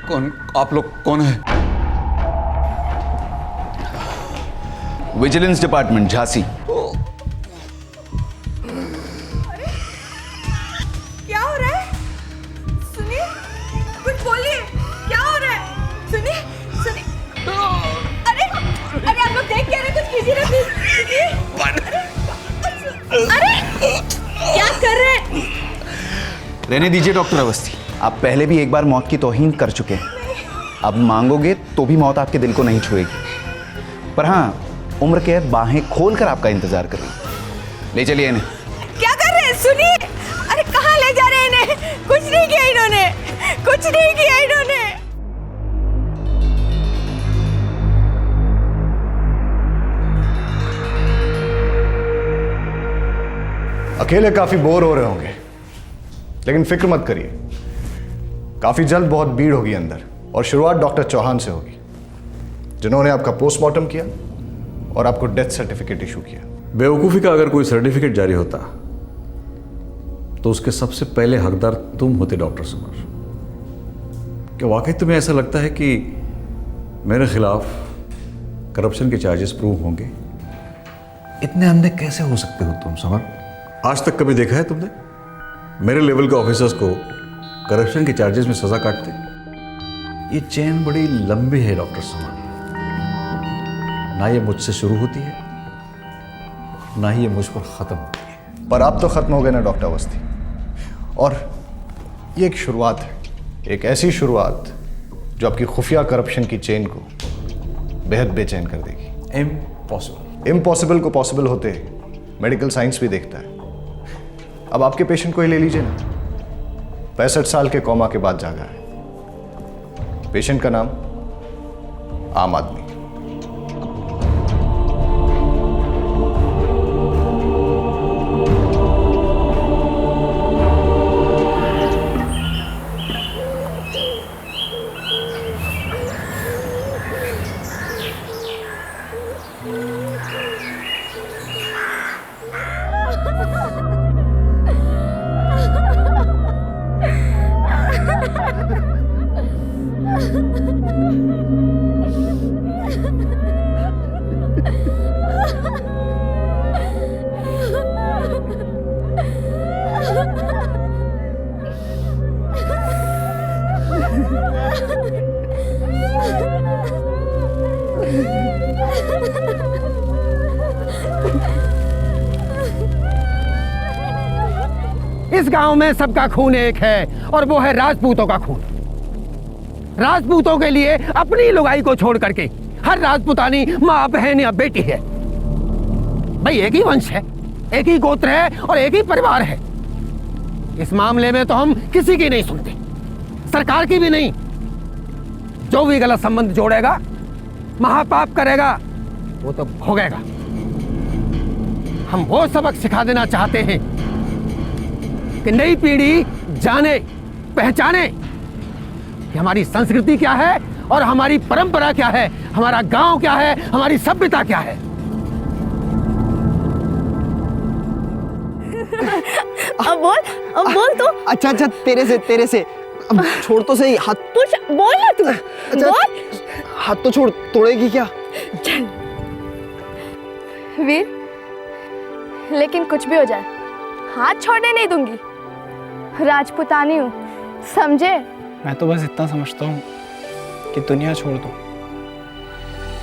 Speaker 1: कौन आप लोग? कौन है?
Speaker 12: Vigilance department Jhansi.
Speaker 9: क्या हो रहा है? सुनिए, कुछ बोलिए, क्या हो रहा है? सुनिए, सुनिए। अरे अरे आप लोग देख क्या रहे? कुछ कीजिए ना प्लीज। अरे क्या कर रहे हैं?
Speaker 12: रहने दीजिए डॉक्टर अवस्थी, आप पहले भी एक बार मौत की तौहीन कर चुके हैं। अब मांगोगे तो भी मौत आपके दिल को नहीं छुएगी। पर हाँ, उम्र कैद बाहें खोलकर आपका इंतजार कर रही है। ले चलिए इन्हें।
Speaker 9: क्या कर रहे हैं? सुनिए, अरे कहाँ ले जा रहे हैं इन्हें? कुछ नहीं किया इन्होंने, कुछ नहीं किया इन्होंने।
Speaker 5: अकेले काफी बोर हो रहे होंगे, लेकिन फिक्र मत करिए, काफी जल्द बहुत भीड़ होगी अंदर और शुरुआत डॉक्टर चौहान से होगी, जिन्होंने आपका पोस्टमार्टम किया और आपको डेथ सर्टिफिकेट इशू किया।
Speaker 1: बेवकूफ़ी का अगर कोई सर्टिफिकेट जारी होता तो उसके सबसे पहले हकदार तुम होते डॉक्टर समर। क्या वाकई तुम्हें ऐसा लगता है कि मेरे खिलाफ करप्शन के चार्जेस प्रूव होंगे? इतने अंधे कैसे हो सकते हो तुम समर? आज तक कभी देखा है तुमने मेरे लेवल के ऑफिसर्स को करप्शन के चार्जेस में सजा काटते? ये चेन बड़ी लंबी है डॉक्टर समर। ना ये मुझसे शुरू होती है, ना ही ये मुझ पर खत्म होती है।
Speaker 5: पर आप तो खत्म हो गए ना डॉक्टर अवस्थी, और ये एक शुरुआत है, एक ऐसी शुरुआत जो आपकी खुफिया करप्शन की चेन को बेहद बेचैन कर देगी।
Speaker 1: इम्पॉसिबल।
Speaker 5: इम्पॉसिबल को पॉसिबल होते मेडिकल साइंस भी देखता है। अब आपके पेशेंट को ही ले लीजिए ना, 65 साल के कोमा के बाद जागा है। पेशेंट का नाम आम आदमी।
Speaker 17: इस गांव में सबका खून एक है और वो है राजपूतों का खून। राजपूतों के लिए अपनी लुगाई को छोड़ करके हर राजपूतानी माँ बहन या बेटी है। भाई एक ही वंश है, एक ही गोत्र है और एक ही परिवार है। इस मामले में तो हम किसी की नहीं सुनते, सरकार की भी नहीं। जो भी गलत संबंध जोड़ेगा, महापाप करेगा, वो तो भोगेगा। हम वो सबक सिखा देना चाहते हैं कि नई पीढ़ी जाने पहचाने कि हमारी संस्कृति क्या है और हमारी परंपरा क्या है, हमारा गांव क्या है, हमारी सभ्यता क्या है।
Speaker 9: अब बोल तो।
Speaker 5: अच्छा अच्छा, तेरे से अब छोड़ तो सही हाथ।
Speaker 9: पूछ, बोल ना तू।
Speaker 5: अच्छा,
Speaker 9: बोल।
Speaker 5: हाथ तो छोड़, तोड़ेगी क्या?
Speaker 9: चल वीर, लेकिन कुछ भी हो जाए हाथ छोड़ने नहीं दूंगी। राजपूतानी हूँ, समझे?
Speaker 18: मैं तो बस इतना समझता हूँ कि दुनिया छोड़ दो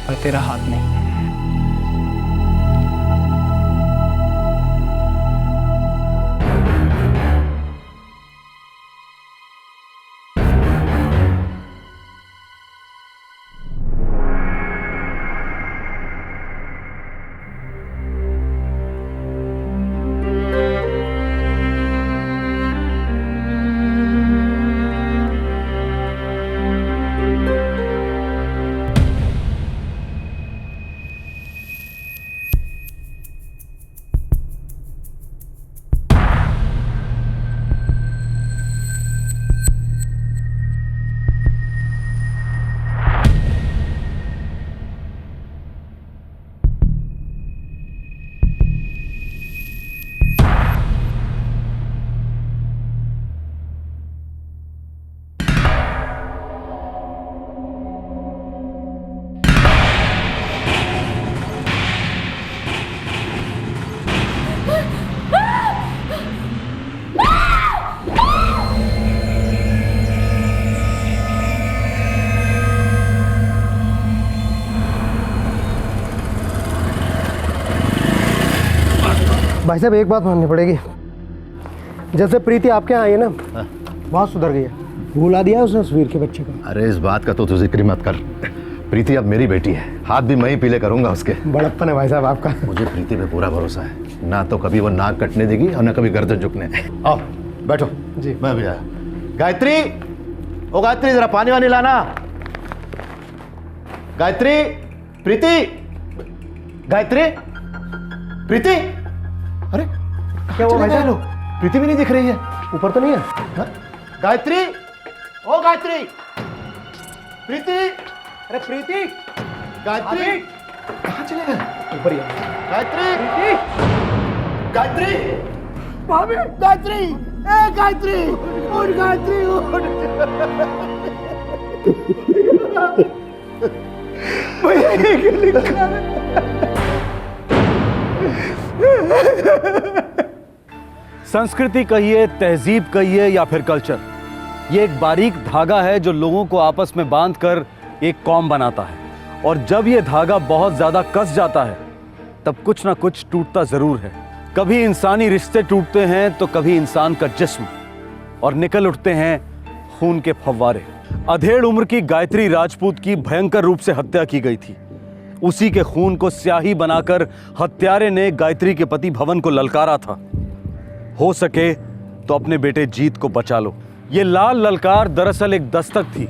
Speaker 18: पर तेरा हाथ नहीं।
Speaker 17: भाई साहब एक बात माननी पड़ेगी, जैसे प्रीति आपके यहाँ आई है ना, बहुत सुधर गई है। भुला दिया उसने सुवीर के बच्चे को।
Speaker 19: अरे इस बात का तो तू जिक्र मत कर। प्रीति अब मेरी बेटी है, हाथ भी मैं ही पीले करूंगा उसके।
Speaker 17: बड़प्पन है भाई साहब आपका।
Speaker 19: मुझे प्रीति पे पूरा भरोसा है, ना तो कभी वो नाक कटने देगी और ना कभी गर्दन झुकने। आओ बैठो जी, मैं भी आया। गायत्री, ओ गायत्री जरा पानी वानी लाना। गायत्री, प्रीति, गायत्री, प्रीति। अरे
Speaker 17: क्या हुआ भाई साहब?
Speaker 19: प्रीति भी नहीं दिख रही है।
Speaker 17: ऊपर तो नहीं है?
Speaker 19: हाँ? गायत्री, ओ गायत्री, प्रीति,
Speaker 17: अरे प्रीति,
Speaker 19: गायत्री कहाँ चले गए?
Speaker 17: ऊपर ही
Speaker 19: गायत्री, गायत्री,
Speaker 17: भाभी, गायत्री, ए गायत्री, उठ गायत्री, उठ। भैया ये क्या लिखा है?
Speaker 3: संस्कृति कहिए, तहजीब कहिए या फिर कल्चर, ये एक बारीक धागा है जो लोगों को आपस में बांधकर एक कौम बनाता है। और जब ये धागा बहुत ज्यादा कस जाता है तब कुछ ना कुछ टूटता जरूर है। कभी इंसानी रिश्ते टूटते हैं तो कभी इंसान का जिस्म, और निकल उठते हैं खून के फव्वारे। अधेड़ उम्र की गायत्री राजपूत की भयंकर रूप से हत्या की गई थी। उसी के खून को स्याही बनाकर हत्यारे ने गायत्री के पति भवन को ललकारा था, हो सके तो अपने बेटे जीत को बचा लो। ये लाल ललकार दरअसल एक दस्तक थी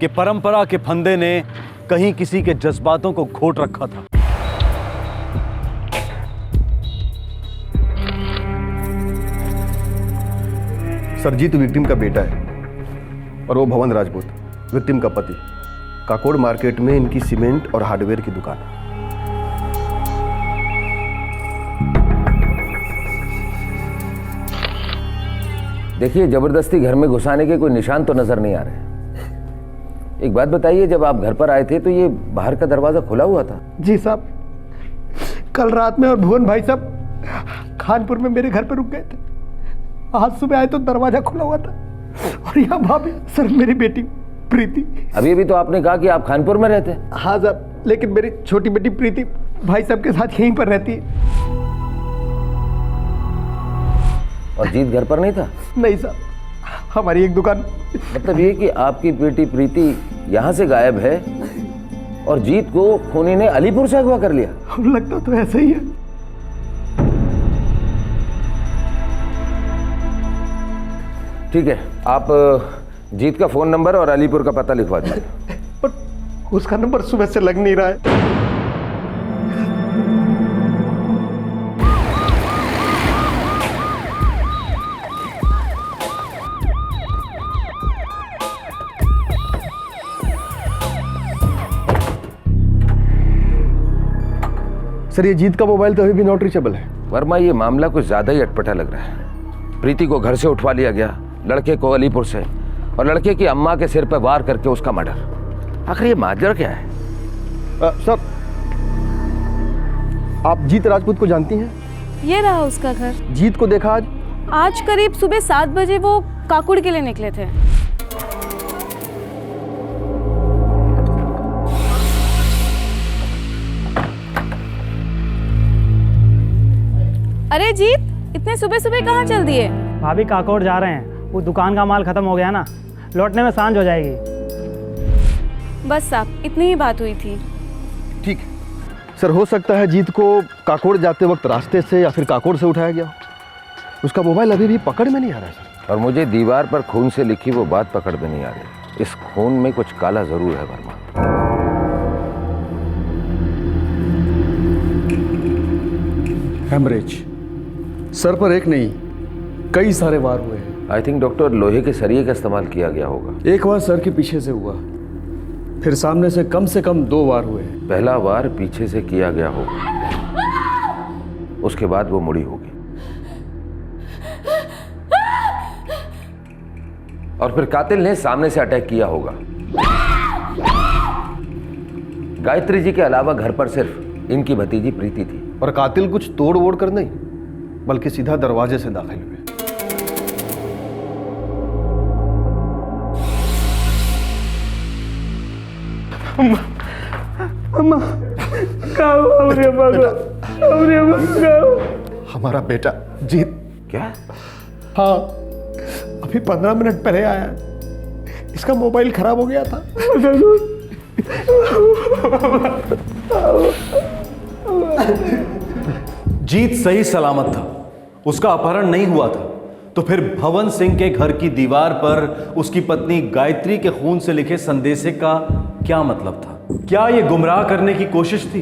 Speaker 3: कि परंपरा के फंदे ने कहीं किसी के जज्बातों को घोट रखा था।
Speaker 2: सरजीत विक्टिम का बेटा है और वो भवन राजपूत विक्टिम का पति। काकोड़ मार्केट में इनकी सीमेंट और हार्डवेयर की दुकान है।
Speaker 15: देखिए, जबरदस्ती घर में घुसाने के कोई निशान तो नजर नहीं आ रहे। एक बात बताइए, जब आप घर पर आए थे तो ये बाहर का दरवाजा खुला हुआ था?
Speaker 17: जी साहब, कल रात में और भुवन भाई साहब खानपुर में मेरे घर पर रुक गए थे। आज सुबह आए तो दरवाजा खुला हुआ था और यहाँ भाभी, सर मेरी बेटी प्रीति।
Speaker 15: अभी अभी तो आपने कहा कि आप खानपुर में रहते हैं।
Speaker 17: हाँ साहब, लेकिन मेरी छोटी बेटी प्रीति भाई साहब के साथ यहीं पर रहती है।
Speaker 15: और जीत घर पर नहीं था?
Speaker 17: नहीं साहब, हमारी एक दुकान।
Speaker 15: मतलब ये कि आपकी बेटी प्रीति यहाँ से गायब है और जीत को खूनी ने अलीपुर से अगवा कर लिया।
Speaker 17: लगता तो ऐसा ही है।
Speaker 15: ठीक है, आप जीत का फोन नंबर और अलीपुर का पता लिखवा दीजिए।
Speaker 17: पर उसका नंबर सुबह से लग नहीं रहा है। सर, ये जीत का मोबाइल तो अभी भी नॉट रीचेबल है।
Speaker 15: वर्मा, ये मामला कुछ ज्यादा ही अटपटा लग रहा है। प्रीति को घर से उठवा लिया गया, लड़के को अलीपुर से, और लड़के की अम्मा के सिर पर वार करके उसका मर्डर। आखिर ये माजरा क्या है?
Speaker 17: सर, आप जीत राजपूत को जानती हैं?
Speaker 20: ये रहा उसका घर।
Speaker 17: जीत को देखा आज?
Speaker 20: आज करीब सुबह 7 बजे वो काकुड़ के लिए निकले थे। अरे जीत, इतने सुबह सुबह कहाँ चल दिए?
Speaker 18: भाभी काकोड़ जा रहे हैं, वो दुकान का माल खत्म हो गया ना, लौटने में सांझ हो जाएगी।
Speaker 20: बस साहब, इतनी ही बात हुई थी।
Speaker 17: ठीक है सर, हो सकता है जीत को काकोड़ जाते वक्त रास्ते से या फिर काकोड़ से उठाया गया। उसका मोबाइल अभी भी पकड़ में नहीं आ रहा है सर।
Speaker 15: और मुझे दीवार पर खून से लिखी वो बात पकड़ में नहीं आ रही। इस खून में कुछ काला जरूर है वर्मा।
Speaker 2: हेमरेज, सर पर एक नहीं कई सारे वार हुए हैं।
Speaker 15: आई थिंक डॉक्टर, लोहे के सरिये का इस्तेमाल किया गया होगा।
Speaker 2: एक वार सर के पीछे से हुआ, फिर सामने से कम 2 वार हुए हैं।
Speaker 15: पहला वार पीछे से किया गया होगा, उसके बाद वो मुड़ी होगी, और फिर कातिल ने सामने से अटैक किया होगा। गायत्री जी के अलावा घर पर सिर्फ इनकी भतीजी प्रीति थी।
Speaker 17: और कातिल कुछ तोड़ वोड़ कर नहीं, बल्कि सीधा दरवाजे से दाखिल हुए।
Speaker 2: अम्मा,
Speaker 17: हमारा बेटा जीत।
Speaker 15: क्या?
Speaker 17: हाँ, अभी 15 मिनट पहले आया है। इसका मोबाइल खराब हो गया था।
Speaker 3: जीत सही सलामत था, उसका अपहरण नहीं हुआ था, तो फिर भवन सिंह के घर की दीवार पर उसकी पत्नी गायत्री के खून से लिखे संदेशे का क्या मतलब था? क्या यह गुमराह करने की कोशिश थी,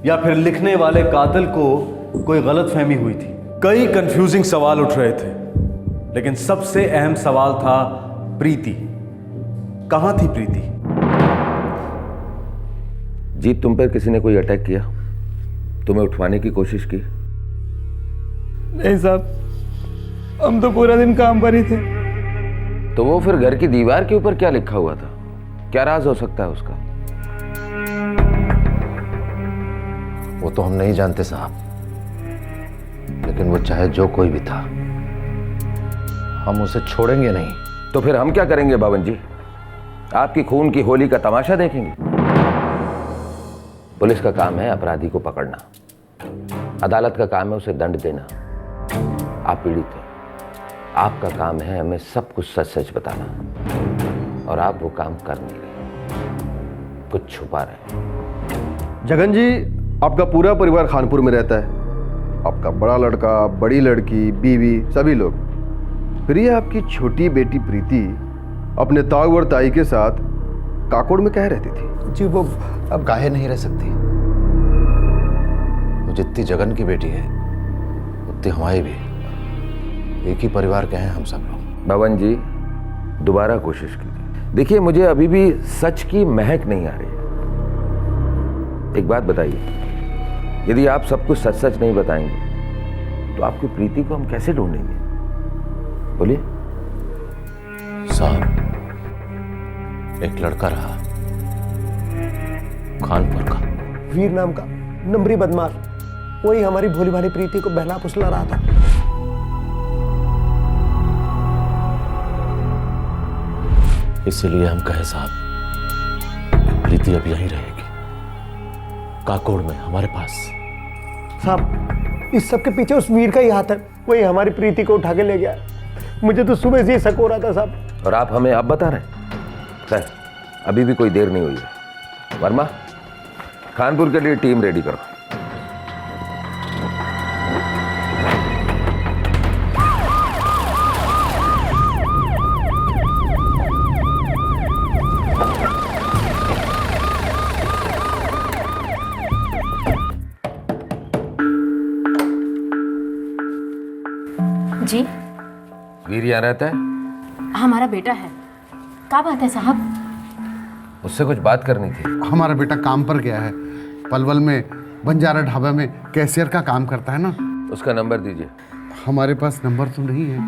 Speaker 3: या फिर लिखने वाले कातिल को कोई गलतफहमी हुई थी? कई कंफ्यूजिंग सवाल उठ रहे थे, लेकिन सबसे अहम सवाल था प्रीति। कहां थी प्रीति?
Speaker 15: जीत, तुम पर किसी ने कोई अटैक किया, तुम्हें उठवाने की कोशिश की?
Speaker 18: नहीं साहब, हम तो पूरा दिन काम पर ही थे।
Speaker 15: तो वो फिर घर की दीवार के ऊपर क्या लिखा हुआ था? क्या राज हो सकता है उसका?
Speaker 19: वो तो हम नहीं जानते साहब, लेकिन वो चाहे जो कोई भी था, हम उसे छोड़ेंगे नहीं।
Speaker 15: तो फिर हम क्या करेंगे भवन जी? आपकी खून की होली का तमाशा देखेंगे? पुलिस का काम है अपराधी को पकड़ना, अदालत का काम है उसे दंड देना। आप पीड़ित हैं, आपका काम है हमें सब कुछ सच सच बताना, और आप वो काम कर नहीं रहे, कुछ छुपा रहे हैं।
Speaker 17: जगन जी, आपका पूरा परिवार खानपुर में रहता है। आपका बड़ा लड़का, बड़ी लड़की, बीवी, सभी लोग। फिर ये आपकी छोटी बेटी प्रीति अपने ताऊ और ताई के साथ काकोड़ में कह रहती थी?
Speaker 19: जी, वो अब काहे नहीं रह सकती। वो जितनी जगन की बेटी है उतनी हमारी भी। एक ही परिवार के हैं हम सब लोग।
Speaker 15: भवन जी, दोबारा कोशिश कीजिए। देखिए, मुझे अभी भी सच की महक नहीं आ रही। एक बात बताइए, यदि आप सब कुछ सच सच नहीं बताएंगे तो आपकी प्रीति को हम कैसे ढूंढेंगे? बोलिए।
Speaker 19: साहब, एक लड़का रहा खानपुर का,
Speaker 17: वीर नाम का नंबरी बदमाश, वही हमारी भोली भाली प्रीति को बहला फुसला रहा था।
Speaker 19: इसीलिए हम कहे साहब, प्रीति अब यहीं रहेगी, काकोड़ में हमारे पास।
Speaker 17: साहब, इस सब के पीछे उस वीर का ही हाथ है। वही हमारी प्रीति को उठा के ले गया। मुझे तो सुबह से ही शक हो रहा था साहब।
Speaker 15: और आप हमें अब बता रहे हैं? खैर, अभी भी कोई देर नहीं हुई है। वर्मा, कानपुर के लिए टीम रेडी करो।
Speaker 16: जी,
Speaker 15: वीर यहाँ रहता है?
Speaker 16: हमारा बेटा है। क्या बात है साहब?
Speaker 15: उससे कुछ बात करनी थी।
Speaker 19: हमारा बेटा काम पर गया है, पलवल में बंजारा ढाबा में कैशियर का काम करता है ना।
Speaker 15: उसका नंबर दीजिए।
Speaker 19: हमारे पास नंबर तो नहीं है।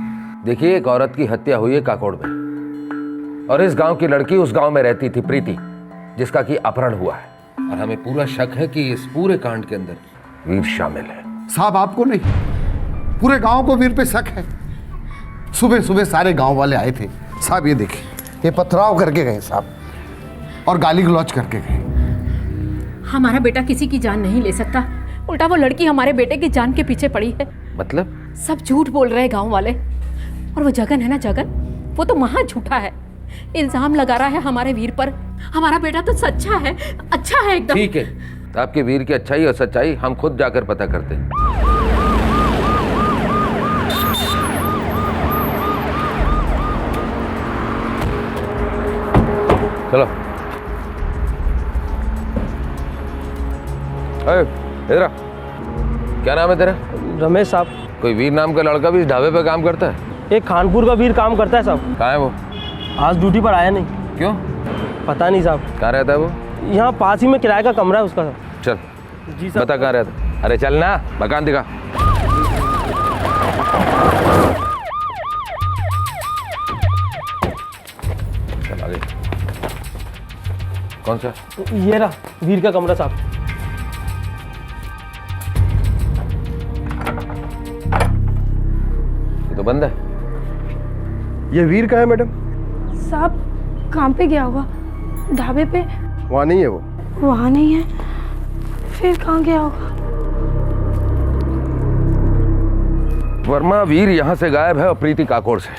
Speaker 15: देखिए, एक औरत की हत्या हुई है काकोड़ में, और इस गांव की लड़की उस गांव में रहती थी, प्रीति, जिसका कि अपहरण हुआ है। और हमें पूरा शक है कि इस पूरे कांड के अंदर वीर शामिल है।
Speaker 19: साहब, आपको नहीं, पूरे गांव को वीर पे शक है। सुबह सुबह सारे गांव वाले आए थे साहब। ये देखिए, ये पथराव करके गए साहब, और गाली गलौज करके गए।
Speaker 16: हमारा बेटा किसी की जान नहीं ले सकता, उल्टा वो लड़की हमारे बेटे की जान के पीछे पड़ी है।
Speaker 15: मतलब?
Speaker 16: सब झूठ बोल रहे हैं गांव वाले। और वो जगन है ना, जगन, वो तो महा झूठा है। इल्जाम लगा रहा है हमारे वीर पर। हमारा बेटा तो सच्चा है, अच्छा है एकदम।
Speaker 15: ठीक है, आपके वीर की अच्छाई और सच्चाई हम खुद जाकर पता करते हैं। चलो। इधर आ। क्या नाम है तेरा?
Speaker 6: रमेश साहब।
Speaker 15: कोई वीर नाम का लड़का भी इस ढाबे पे काम करता है?
Speaker 6: एक कानपुर का वीर काम करता है साहब।
Speaker 15: कहाँ है वो?
Speaker 6: आज ड्यूटी पर आया नहीं।
Speaker 15: क्यों?
Speaker 6: पता नहीं साहब।
Speaker 15: कहाँ रहता है वो?
Speaker 6: यहाँ पास ही में किराए का कमरा है उसका।
Speaker 15: चल
Speaker 6: जी साहब।
Speaker 15: बता कहाँ रहता है। अरे चल ना, मकान दिखा। चल आगे। कौन सा?
Speaker 6: ये रहा वीर का कमरा साहब।
Speaker 15: ये तो बंद है।
Speaker 2: ये वीर का है मैडम?
Speaker 20: साहब काम पे गया होगा, ढाबे पे।
Speaker 2: वहाँ नहीं है वो।
Speaker 20: वहाँ नहीं है, फिर कहाँ गया होगा?
Speaker 15: वर्मा, वीर यहाँ से गायब है और प्रीति काकोड़ से।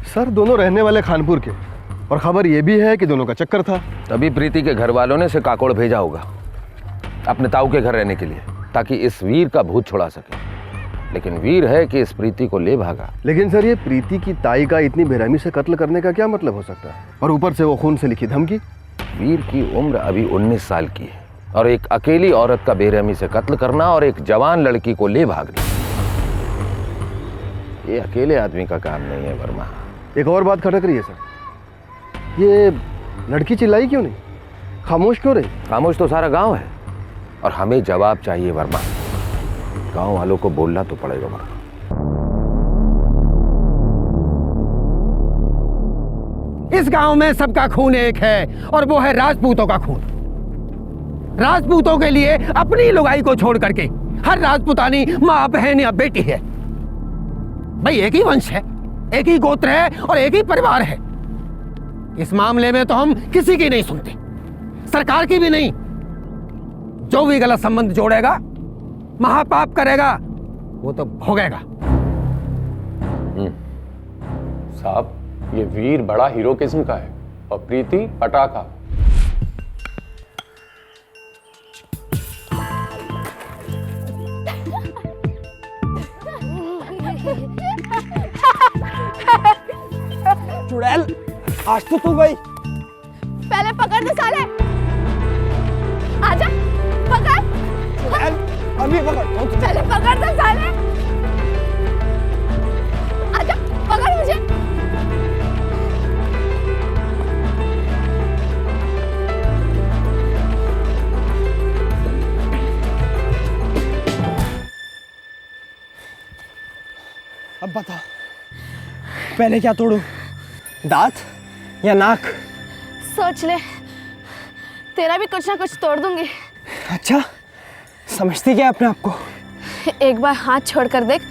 Speaker 2: सर, दोनों रहने वाले खानपुर के, और खबर ये भी है कि दोनों का चक्कर था।
Speaker 15: तभी प्रीति के घर वालों ने इसे काकोड़ भेजा होगा अपने ताऊ के घर रहने के लिए, ताकि इस वीर का भूत छुड़ा सके। लेकिन वीर है कि इस प्रीति को ले भागा।
Speaker 2: लेकिन सर, ये प्रीति की ताई का इतनी बेरहमी से कत्ल करने का क्या मतलब हो सकता है? और ऊपर से वो खून से लिखी धमकी।
Speaker 15: वीर की उम्र अभी 19 साल की है, और एक अकेली औरत का बेरहमी से कत्ल करना और एक जवान लड़की को ले भागना, ये अकेले आदमी का काम नहीं है वर्मा।
Speaker 2: एक और बात खटक रही है सर, ये लड़की चिल्लाई क्यों नहीं? खामोश क्यों रही?
Speaker 15: खामोश तो सारा गांव है, और हमें जवाब चाहिए वर्मा। गांव वालों को बोलना तो पड़ेगा वर्मा।
Speaker 17: इस गांव में सबका खून एक है, और वो है राजपूतों का खून। राजपूतों के लिए अपनी लुगाई को छोड़ करके हर राजपूतानी माँ, बहन या बेटी है। भाई एक ही वंश है, एक ही गोत्र है और एक ही परिवार है। इस मामले में तो हम किसी की नहीं सुनते, सरकार की भी नहीं। जो भी गलत संबंध जोड़ेगा, महापाप करेगा, वो तो भोगेगा।
Speaker 18: साहब, ये वीर बड़ा हीरो किस्म का है और प्रीति पटाखा।
Speaker 6: चुड़ैल, आज तो तू गई।
Speaker 9: पहले पकड़ दे साले। आजा, पकड़।
Speaker 6: अभी पकड़।
Speaker 9: पहले पकड़ दे साले। आजा, पकड़ मुझे।
Speaker 6: अब बता, पहले क्या तोड़ूं? दांत या नाक?
Speaker 9: सोच ले, तेरा भी कुछ ना कुछ तोड़ दूंगी।
Speaker 6: अच्छा, समझती क्या अपने आप को?
Speaker 9: एक बार हाथ छोड़ कर देख,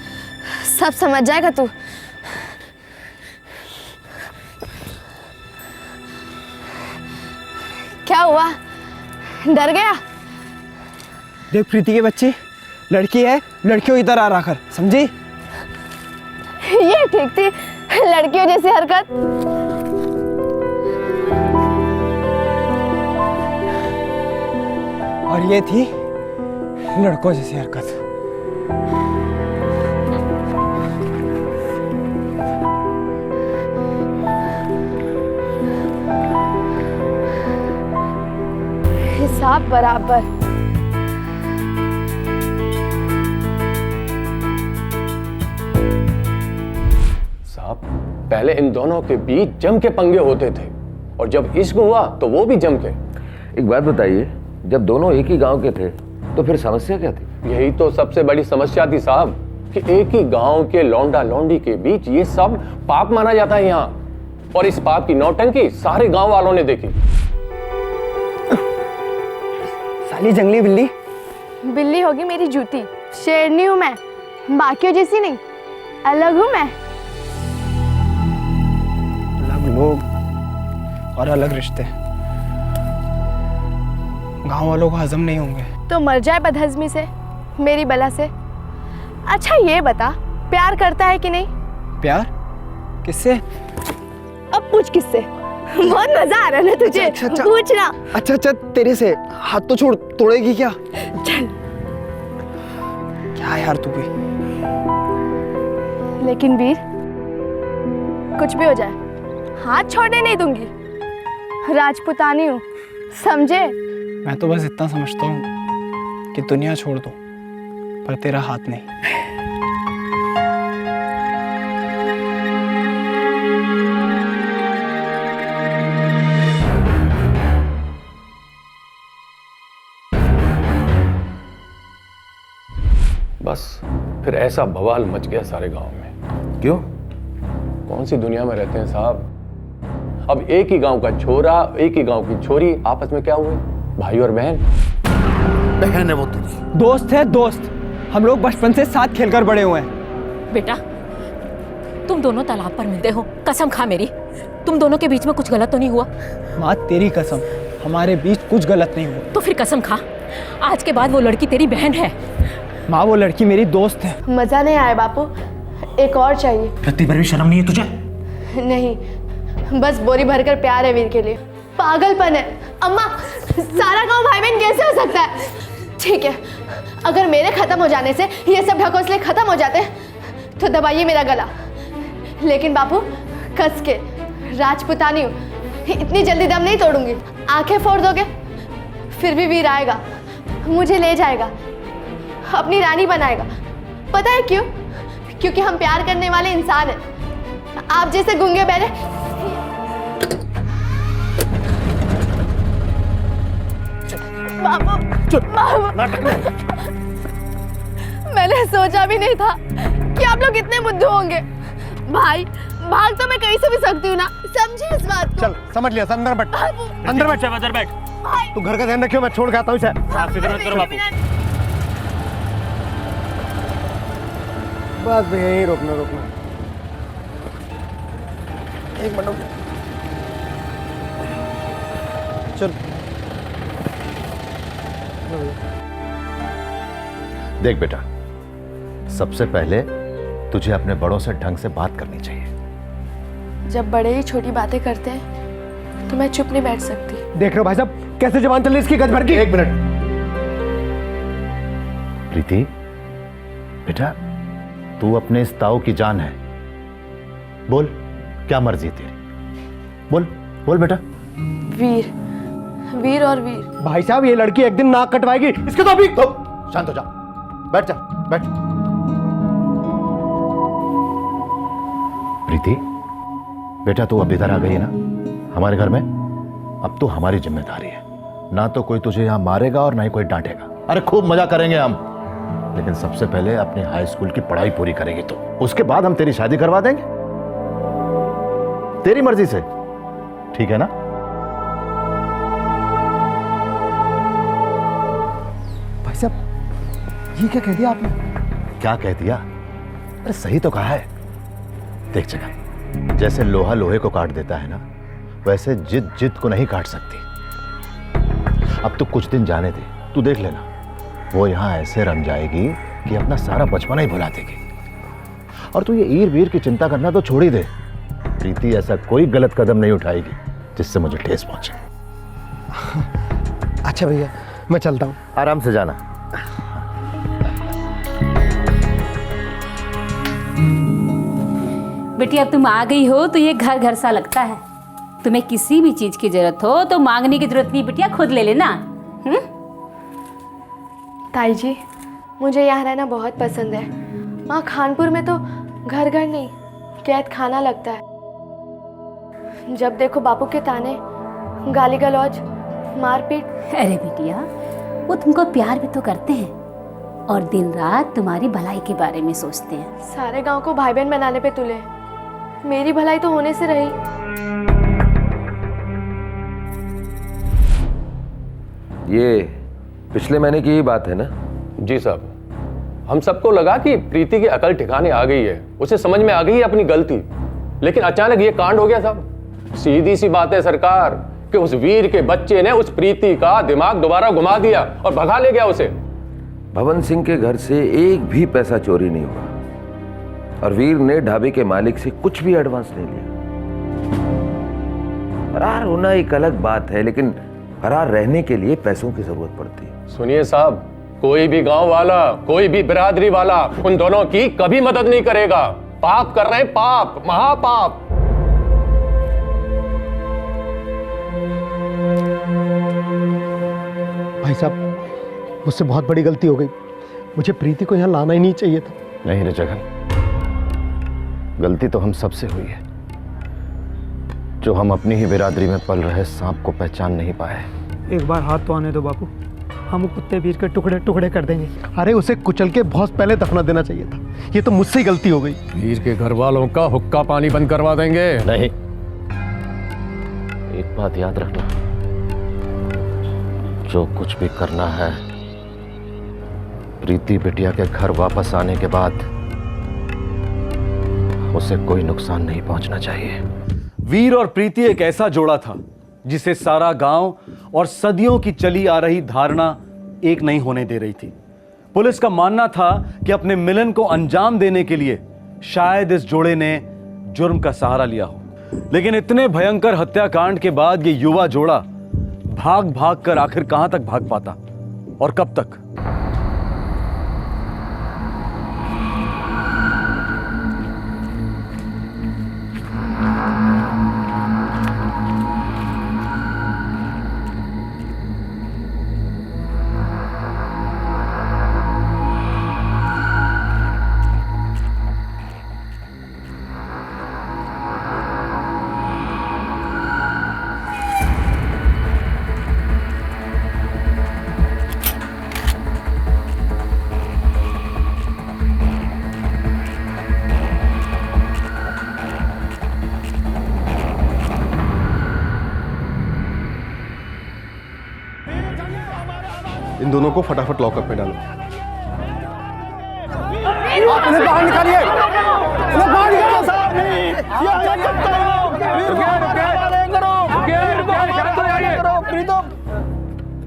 Speaker 9: सब समझ जाएगा तू। क्या हुआ, डर गया?
Speaker 6: देख प्रीति के बच्चे, लड़की है, लड़कियों की तरह रहा कर, समझी?
Speaker 7: ये ठीक थी? लड़कियों जैसी हरकत।
Speaker 18: और ये थी लड़कों जैसी हरकत।
Speaker 7: हिसाब बराबर।
Speaker 6: साहब, पहले इन दोनों के बीच जम के पंगे होते थे और जब इश्क हुआ तो वो भी जम के।
Speaker 15: एक बात बताइए, जब दोनों एक ही गांव के थे तो फिर समस्या क्या थी?
Speaker 6: यही तो सबसे बड़ी समस्या थी साहब, कि एक ही गांव के लौंडा लौंडी के बीच ये सब पाप माना जाता है यहाँ, और इस पाप की नौटंकी सारे गांव वालों ने देखी।
Speaker 18: साली जंगली बिल्ली।
Speaker 7: बिल्ली होगी मेरी जूती, शेरनी हूँ मैं, बाकियों जैसी नहीं, अलग हूँ मैं।
Speaker 18: अलग लोग और अलग रिश्ते गांव वालों को हजम नहीं होंगे।
Speaker 7: तो मर जाए बदहजमी से, मेरी बला से। अच्छा ये बता, प्यार करता है कि नहीं?
Speaker 18: प्यार किससे?
Speaker 7: अब पूछ किससे? बहुत मजा आ रहा है ना तुझे? पूछना।
Speaker 18: अच्छा तेरे से। हाथ तो छोड़, तोड़ेगी क्या?
Speaker 7: चल।
Speaker 18: क्या यार तू भी।
Speaker 7: लेकिन वीर, कुछ भी हो जाए हाथ छोड़ने नहीं दूंगी। राजपुतानी हूँ, समझे?
Speaker 18: मैं तो बस इतना समझता हूँ कि दुनिया छोड़ दो, पर तेरा हाथ नहीं।
Speaker 6: बस फिर ऐसा बवाल मच गया सारे गांव में।
Speaker 15: क्यों?
Speaker 6: कौन सी दुनिया में रहते हैं साहब। अब एक ही गांव का छोरा, एक ही गांव की छोरी आपस में क्या हुए? भाई और बहन।
Speaker 19: बहन है वो तेरी।
Speaker 18: दोस्त है दोस्त, हम लोग बचपन से साथ खेलकर बड़े हुए हैं।
Speaker 16: बेटा, तुम दोनों तालाब पर मिलते हो, कसम खा मेरी, तुम दोनों के बीच में कुछ गलत तो नहीं हुआ?
Speaker 18: माँ तेरी कसम, हमारे बीच कुछ गलत नहीं हुआ।
Speaker 16: तो फिर कसम खा, आज के बाद वो लड़की तेरी बहन है।
Speaker 18: माँ वो लड़की मेरी दोस्त है।
Speaker 7: मजा नहीं आया बापू, एक और चाहिए।
Speaker 11: रत्ती भर भी शर्म नहीं है तुझे?
Speaker 7: नहीं, बस बोरी भरकर प्यार है वीर के लिए। पागलपन है। अम्मा, सारा गांव भाई बहन कैसे हो सकता है? ठीक है, अगर मेरे खत्म हो जाने से ये सब ढकोसले खत्म हो जाते तो दबाइए मेरा गला, लेकिन बापू कस के, राजपुतानी हूँ, इतनी जल्दी दम नहीं तोड़ूंगी। आंखें फोड़ दोगे फिर भी वीर आएगा, मुझे ले जाएगा, अपनी रानी बनाएगा। पता है क्यों? क्योंकि हम प्यार करने वाले इंसान हैं। आप जैसे गूंगे बहरे बाबू, मैंने सोचा भी नहीं था कि आप लोग इतने बुद्धू होंगे। भाई, भाग तो मैं कहीं से भी सकती हूँ ना, समझे इस बात को?
Speaker 19: चल समझ लिया, अंदर बैठ, अंदर बैठ, अंदर बैठ। तू घर का ध्यान रखियो, मैं छोड़ के आता हूँ इसे। बस भैया यही रोकना। एक मिनट चल।
Speaker 21: देख बेटा, सबसे पहले तुझे अपने बड़ों से ढंग से बात करनी चाहिए।
Speaker 7: जब बड़े ही छोटी बातें करते हैं तो मैं चुप नहीं बैठ सकती।
Speaker 19: देख रहे हो भाई साहब कैसे जबान चल रही इसकी गज भर की। एक मिनट
Speaker 21: प्रीति, बेटा तू अपने इस ताऊ की जान है, बोल क्या मर्जी तेरी, बोल बेटा।
Speaker 7: वीर, वीर और वीर।
Speaker 19: भाई साहब ये लड़की एक दिन नाक कटवाएगी, इसके तो अभी। तो शांत हो जा, बैठ जा, बैठ। प्रीति बेटा, तू अब इधर आ गई है ना हमारे घर में, अब तो हमारी जिम्मेदारी है। ना तो कोई तुझे यहां मारेगा और ना ही कोई डांटेगा। अरे खूब मजा करेंगे हम, लेकिन सबसे पहले अपनी हाई स्कूल की पढ़ाई पूरी करेगी, तो उसके बाद हम तेरी शादी करवा देंगे, तेरी मर्जी से, ठीक है ना? भाई साहब ये क्या कह दिया आपने?
Speaker 21: क्या कह दिया? अरे सही तो कहा है। देख जगन, जैसे लोहा लोहे को काट देता है ना, वैसे जिद को नहीं काट सकती। अब तो कुछ दिन जाने दे, तू देख लेना, वो यहां ऐसे रम जाएगी कि अपना सारा बचपना ही भुला देगी। और तू ये ईर वीर की चिंता करना तो छोड़ ही दे। प्रीति ऐसा कोई गलत कदम नहीं उठाएगी जिससे मुझे ठेस पहुंचे।
Speaker 17: अच्छा भैया, मैं चलता हूँ।
Speaker 21: आराम से जाना।
Speaker 16: बेटी अब तुम आ गई हो तो ये घर घर सा लगता है। तुम्हें किसी भी चीज की जरूरत हो तो मांगने की जरूरत नहीं बिटिया, खुद ले लेना।
Speaker 7: ताई जी, मुझे यहाँ रहना बहुत पसंद है। वहाँ खानपुर में तो घर घर नहीं, कैद खाना लगता है। जब देखो बापू के ताने, गाली गलौज, मारपीट।
Speaker 16: अरे बिटिया, वो तुमको प्यार भी तो करते हैं और दिन रात तुम्हारी भलाई के बारे में सोचते हैं।
Speaker 7: सारे गांव को भाई बहन बनाने पे तुले, मेरी भलाई तो होने से रही।
Speaker 15: ये पिछले महीने की ही बात है ना?
Speaker 4: जी साहब, हम सबको लगा कि प्रीति की अकल ठिकाने आ गई है, उसे समझ में आ गई है अपनी गलती, लेकिन अचानक ये कांड हो गया साहब। सीधी सी बात है सरकार कि उस वीर के बच्चे ने उस प्रीति का दिमाग दोबारा घुमा दिया और भगा ले गया उसे।
Speaker 15: भवन सिंह के घर से एक भी पैसा चोरी नहीं हुआ और वीर ने ढाबे के मालिक से कुछ भी एडवांस नहीं लिया। फरार होना एक अलग बात है, लेकिन फरार रहने के लिए पैसों की जरूरत पड़ती है।
Speaker 4: सुनिए साहब, कोई भी गांव वाला, कोई भी बिरादरी वाला उन दोनों की कभी मदद नहीं करेगा। पाप कर रहे हैं, पाप, महापाप।
Speaker 17: भाई साहब, मुझसे बहुत बड़ी गलती हो गई। मुझे प्रीति को यहाँ लाना ही नहीं चाहिए था।
Speaker 21: नहीं रे जगन, गलती तो हम सबसे हुई है जो हम अपनी ही बिरादरी में पल रहे सांप को पहचान नहीं पाए।
Speaker 18: एक बार हाथ तो आने दो बापू, हम कुत्ते वीर के टुकड़े टुकड़े कर देंगे।
Speaker 17: अरे उसे कुचल के बहुत पहले दफना देना चाहिए था। ये तो मुझसे ही गलती हो गई।
Speaker 4: वीर के घर वालों का हुक्का पानी बंद करवा देंगे।
Speaker 21: नहीं, एक बात याद रखना, जो कुछ भी करना है प्रीति बिटिया के घर वापस आने के बाद उसे कोई नुकसान नहीं पहुंचना चाहिए।
Speaker 3: वीर और प्रीति एक ऐसा जोड़ा था जिसे सारा गांव और सदियों की चली आ रही धारणा एक नहीं होने दे रही थी। पुलिस का मानना था कि अपने मिलन को अंजाम देने के लिए शायद इस जोड़े ने जुर्म का सहारा लिया हो, लेकिन इतने भयंकर हत्याकांड के बाद ये युवा जोड़ा भाग भाग कर आखिर कहां तक भाग पाता और कब तक?
Speaker 2: इन दोनों को फटाफट लॉकअप में डालो।
Speaker 17: आप उन्हें बाहर निकालिए, उन्हें बाहर निकालो साहब।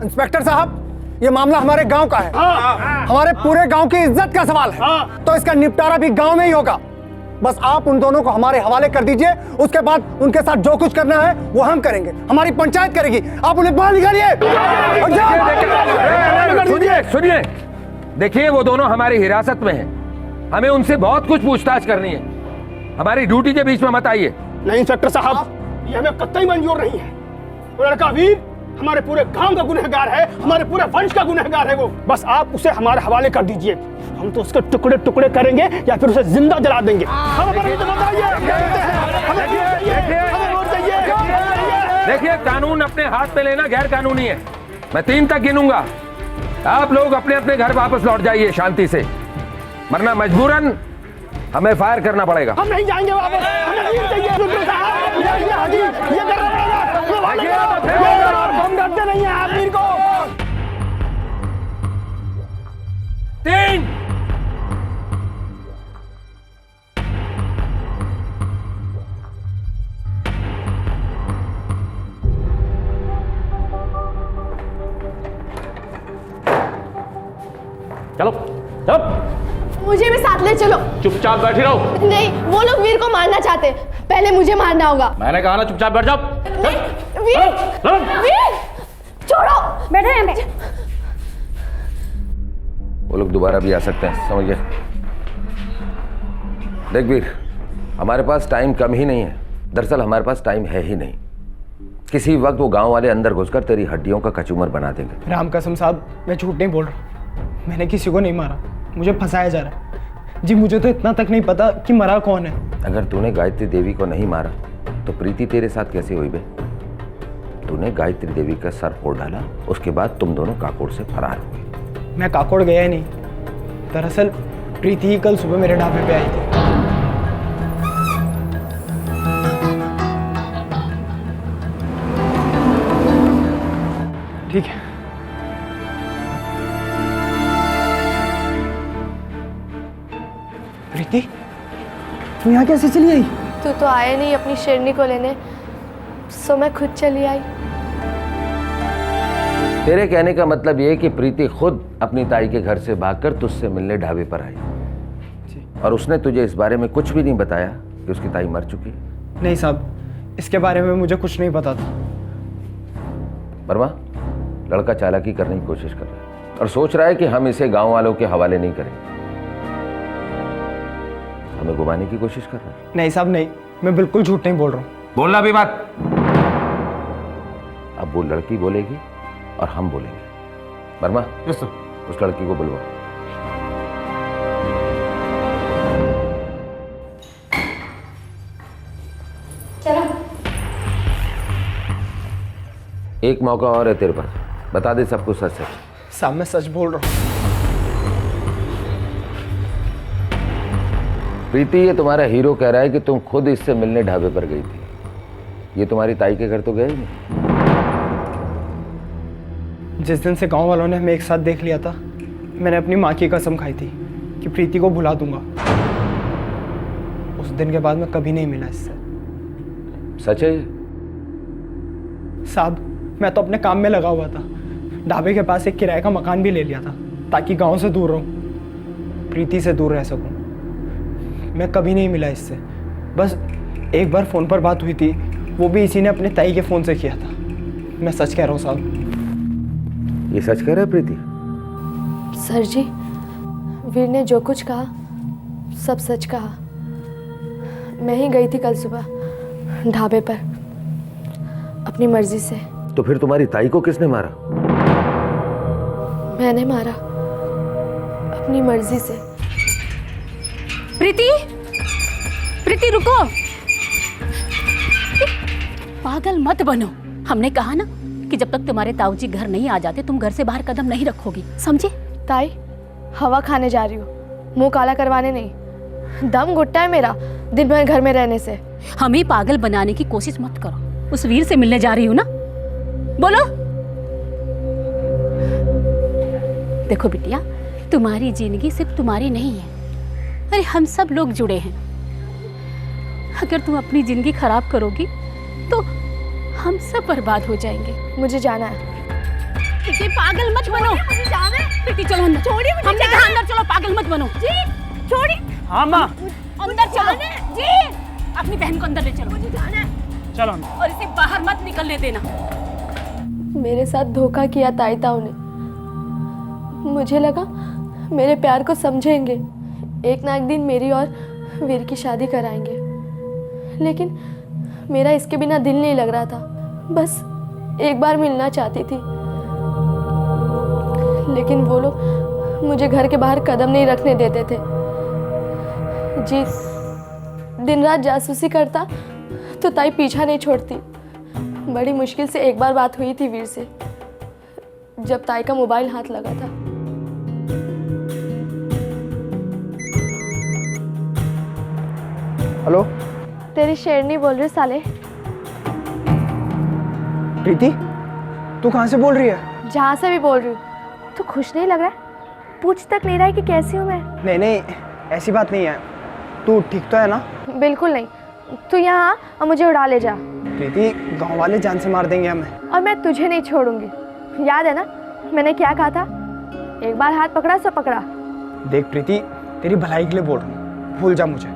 Speaker 17: इंस्पेक्टर साहब, ये मामला हमारे गांव का है। हमारे पूरे गांव की इज्जत का सवाल है, तो इसका निपटारा भी गांव में ही होगा। बस आप उन दोनों को हमारे हवाले कर दीजिए, उसके बाद उनके साथ जो कुछ करना है वो हम करेंगे, हमारी पंचायत करेगी। आप उन्हें बाहर निकालिए।
Speaker 15: सुनिए सुनिए, देखिए वो दोनों हमारी हिरासत में हैं। हमें उनसे बहुत कुछ पूछताछ करनी है। हमारी ड्यूटी के बीच में मत आइए।
Speaker 17: नहीं इंस्पेक्टर साहब, ये हमें कतई मंजूर नहीं है। वो लड़का वीर हमारे पूरे गांव का गुनहगार है, हमारे पूरे वंश का गुनहगार है वो। बस आप उसे हमारे हवाले कर दीजिए, हम तो उसके टुकड़े टुकड़े करेंगे या फिर उसे जिंदा जला देंगे।
Speaker 15: देखिए, कानून अपने हाथ में लेना गैर कानूनी है। मैं 3 तक गिनूंगा, आप लोग अपने अपने घर वापस लौट जाइए शांति से, वरना मजबूरन हमें फायर करना पड़ेगा।
Speaker 17: हम नहीं जाएंगे वापस, हमें वीर चाहिए। ये करना पड़ेगा, हम डरते नहीं हैं आप वीर को।
Speaker 15: 3
Speaker 4: चलो चलो।
Speaker 7: मुझे भी साथ ले चलो।
Speaker 4: चुपचाप बैठी रहो।
Speaker 7: नहीं, वो लोग वीर को मारना चाहते, पहले मुझे मारना होगा।
Speaker 4: मैंने कहा ना चुपचाप बैठ जाओ।
Speaker 7: वीर छोड़ो, बैठो यहाँ पे।
Speaker 15: वो लोग दोबारा भी आ सकते हैं, समझ गए? देख वीर, हमारे पास टाइम कम ही नहीं है। दरअसल हमारे पास टाइम है ही नहीं। किसी वक्त वो गांव वाले अंदर घुसकर तेरी हड्डियों का कचूमर बना देंगे।
Speaker 18: राम कसम साहब, मैं झूठ नहीं बोल रहा। मैंने किसी को नहीं मारा, मुझे फंसाया जा रहा है। जी मुझे तो इतना तक नहीं पता कि मरा कौन है।
Speaker 15: अगर तूने गायत्री देवी को नहीं मारा तो प्रीति तेरे साथ कैसे हुई बे? तूने गायत्री देवी का सर फोड़ डाला, उसके बाद तुम दोनों काकोड़ से फरार हुए।
Speaker 18: मैं काकोड़ गया ही नहीं। दरअसल प्रीति ही कल सुबह मेरे ढाबे पे आई थी। ठीक है। प्रीति, तू यहाँ कैसे चली आई?
Speaker 7: तू तो आया नहीं अपनी शेरनी को लेने, सो मैं खुद चली आई।
Speaker 15: तेरे कहने का मतलब ये कि प्रीति खुद अपनी ताई के घर से भागकर तुझसे मिलने ढाबे पर आई, और उसने तुझे इस बारे में कुछ भी नहीं बताया कि उसकी ताई मर चुकी है?
Speaker 18: नहीं साहब, इसके बारे में मुझे कुछ नहीं पता था।
Speaker 15: वर्मा, लड़का चालाकी करने की कोशिश कर रहा है और सोच रहा है कि हम इसे गांव वालों के हवाले नहीं करेंगे। हमें घुमाने की कोशिश कर रहा है।
Speaker 18: नहीं साहब नहीं, मैं बिल्कुल झूठ नहीं बोल रहा हूँ।
Speaker 15: बोलना भी मत। अब वो लड़की बोलेगी और हम बोलेंगे। Verma,
Speaker 11: yes sir.
Speaker 15: उस लड़की को बुलवा।
Speaker 7: चलो।
Speaker 15: एक मौका और है तेरे पास, बता दे सब कुछ सच सच।
Speaker 18: साहब मैं सच बोल रहा हूँ।
Speaker 15: प्रीति, ये तुम्हारा हीरो कह रहा है कि तुम खुद इससे मिलने ढाबे पर गई थी। ये तुम्हारी ताई के घर तो गए ही नहीं।
Speaker 18: जिस दिन से गांव वालों ने हमें एक साथ देख लिया था, मैंने अपनी माँ की कसम खाई थी कि प्रीति को भुला दूंगा। उस दिन के बाद मैं कभी नहीं मिला इससे।
Speaker 15: सच है?
Speaker 18: साहब मैं तो अपने काम में लगा हुआ था। ढाबे के पास एक किराए का मकान भी ले लिया था ताकि गांव से दूर रहूं, प्रीति से दूर रह सकूं। मैं कभी नहीं मिला इससे। बस एक बार फ़ोन पर बात हुई थी, वो भी इसी ने अपने ताई के फ़ोन से किया था। मैं सच कह रहा हूँ साहब।
Speaker 15: ये सच कह रहा है प्रीति?
Speaker 7: सर जी, वीर ने जो कुछ कहा सब सच कहा। मैं ही गई थी कल सुबह ढाबे पर अपनी मर्जी से।
Speaker 15: तो फिर तुम्हारी ताई को किसने मारा?
Speaker 7: मैंने मारा अपनी मर्जी से।
Speaker 16: प्रीति, प्रीति रुको, पागल मत बनो। हमने कहा ना कि जब तक तुम्हारे ताऊजी घर नहीं आ जाते तुम घर से बाहर कदम नहीं रखोगी, समझे?
Speaker 7: ताई, हवा खाने जा रही हूँ, मुंह काला करवाने नहीं। दम घुटता है मेरा दिन भर घर में रहने से।
Speaker 16: हमें पागल बनाने की कोशिश मत करो। उस वीर से मिलने जा रही हूँ ना, बोलो। देखो बिटिया, तुम्हारी जिंदगी सिर्फ तुम्हारी नहीं है, अरे हम सब लोग जुड़े हैं। अगर तुम अपनी जिंदगी खराब करोगी तो हम सब बर्बाद हो जाएंगे।
Speaker 7: मुझे जाना है।
Speaker 16: प्रीति पागल मत बनो।
Speaker 9: मुझे जाना है।
Speaker 16: प्रीति चलो अंदर।
Speaker 9: छोड़िए मुझे।
Speaker 16: हमने कहा अंदर चलो, पागल मत बनो।
Speaker 9: जी छोड़िए।
Speaker 18: हाँ माँ।
Speaker 16: अंदर चलो जी, अपनी बहन को अंदर ले चलो।
Speaker 9: मुझे जाना है।
Speaker 18: चलो।
Speaker 16: और इसे बाहर मत निकलने देना।
Speaker 7: मेरे साथ धोखा किया ताई ताऊ ने। मुझे लगा मेरे प्यार को समझेंगे, एक ना एक दिन मेरी और वीर की शादी कराएंगे, लेकिन मेरा इसके बिना दिल नहीं लग रहा था। बस एक बार मिलना चाहती थी, लेकिन वो लोग मुझे घर के बाहर कदम नहीं रखने देते थे। जी दिन रात जासूसी करता तो ताई पीछा नहीं छोड़ती। बड़ी मुश्किल से एक बार बात हुई थी वीर से, जब ताई का मोबाइल हाथ लगा था।
Speaker 18: हेलो,
Speaker 7: तेरी शेरनी बोल रही साले।
Speaker 18: प्रीति, तू कहाँ से बोल रही है?
Speaker 7: जहाँ से भी बोल रही हूँ। तू खुश नहीं लग रहा है? पूछ तक नहीं रहा है कि कैसी हूँ मैं।
Speaker 18: नहीं नहीं, ऐसी बात नहीं है। तू ठीक तो है ना?
Speaker 7: बिल्कुल नहीं। तू यहाँ आ और मुझे उड़ा ले जा।
Speaker 18: प्रीति, गांव वाले जान से मार देंगे हमें।
Speaker 7: और मैं तुझे नहीं छोड़ूंगी। याद है ना मैंने क्या कहा था? एक बार हाथ पकड़ा सो पकड़ा।
Speaker 18: देख प्रीति, तेरी भलाई के लिए बोल रहा हूँ, भूल जा मुझे,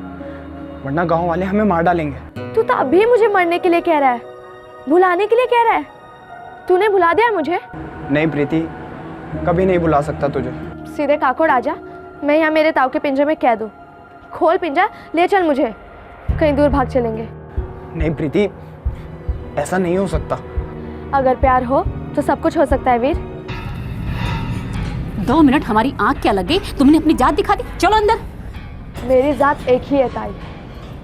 Speaker 18: वरना गांव वाले हमें मार डालेंगे।
Speaker 7: तू तो अभी मुझे मरने के लिए कह रहा है, भुलाने के लिए कह रहा है। तूने भुला दिया मुझे?
Speaker 18: नहीं प्रीति, कभी नहीं भुला सकता तुझे।
Speaker 7: सीधे काकोड़ आजा, मैं यहाँ मेरे ताऊ के पिंजरे में कह दूँ। खोल पिंजरा, ले चल मुझे, कहीं दूर भाग चलेंगे।
Speaker 18: नहीं प्रीति, ऐसा नहीं हो सकता।
Speaker 7: अगर प्यार हो तो सब कुछ हो सकता है वीर।
Speaker 16: 2 मिनट हमारी आंख क्या लग गई, तुमने अपनी जात दिखा दी। चलो अंदर।
Speaker 7: मेरी जात एक ही है ताई,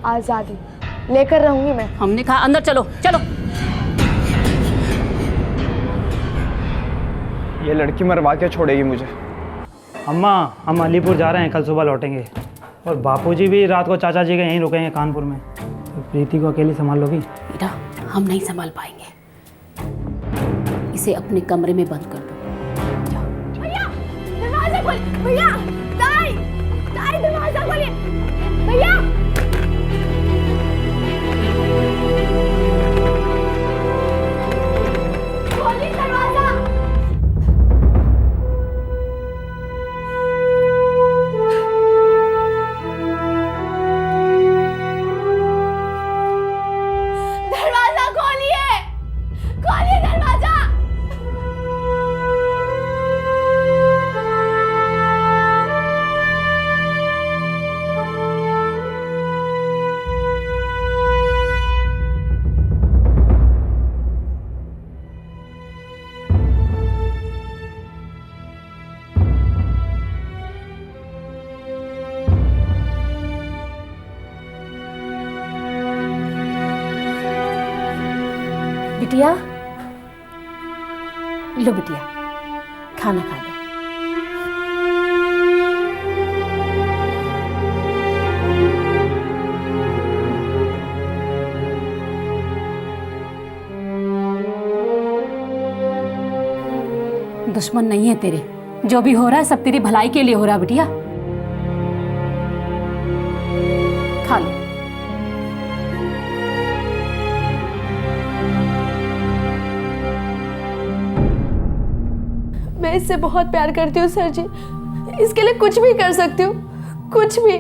Speaker 7: आजादी लेकर रहूंगी मैं।
Speaker 16: हमने कहा अंदर चलो। चलो।
Speaker 18: ये लड़की मरवा के छोड़ेगी मुझे।
Speaker 14: अम्मा, हम अलीपुर जा रहे हैं, कल सुबह लौटेंगे। और बापूजी भी रात को चाचा जी के यहीं रुकेंगे कानपुर में। तो प्रीति को अकेली संभाल लोगी?
Speaker 16: बेटा, हम नहीं संभाल पाएंगे, इसे अपने कमरे में बंद कर दो।
Speaker 7: भैया दरवाजा खोल, भैया ताई, ताई दरवाजा खोलिए भैया। खोलिए दरवाजा। दरवाजा खोलिए, खोलिए दरवाजा। बिटिया, लो बिटिया, खाना खा लो। दुश्मन नहीं है तेरे, जो भी हो रहा है सब तेरी भलाई के लिए हो रहा है बिटिया। खा लो। मैं इससे बहुत प्यार करती हूँ सर जी, इसके लिए कुछ भी कर सकती हूँ, कुछ भी।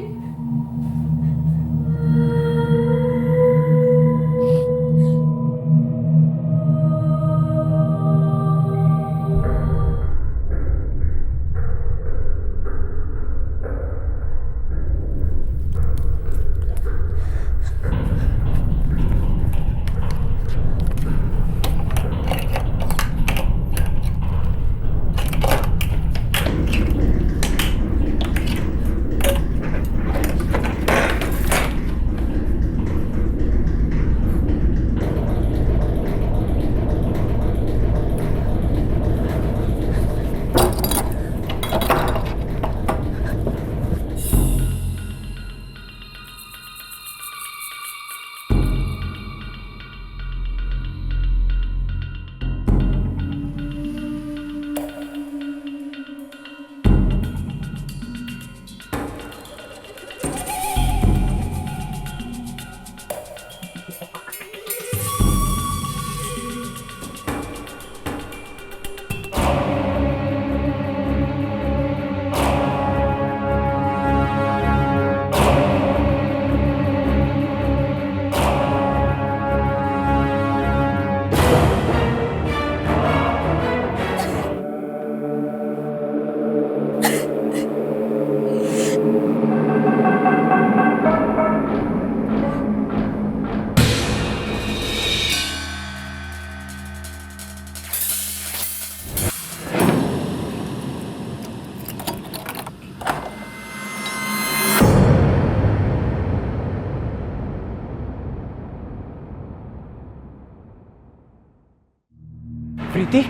Speaker 18: प्रीति,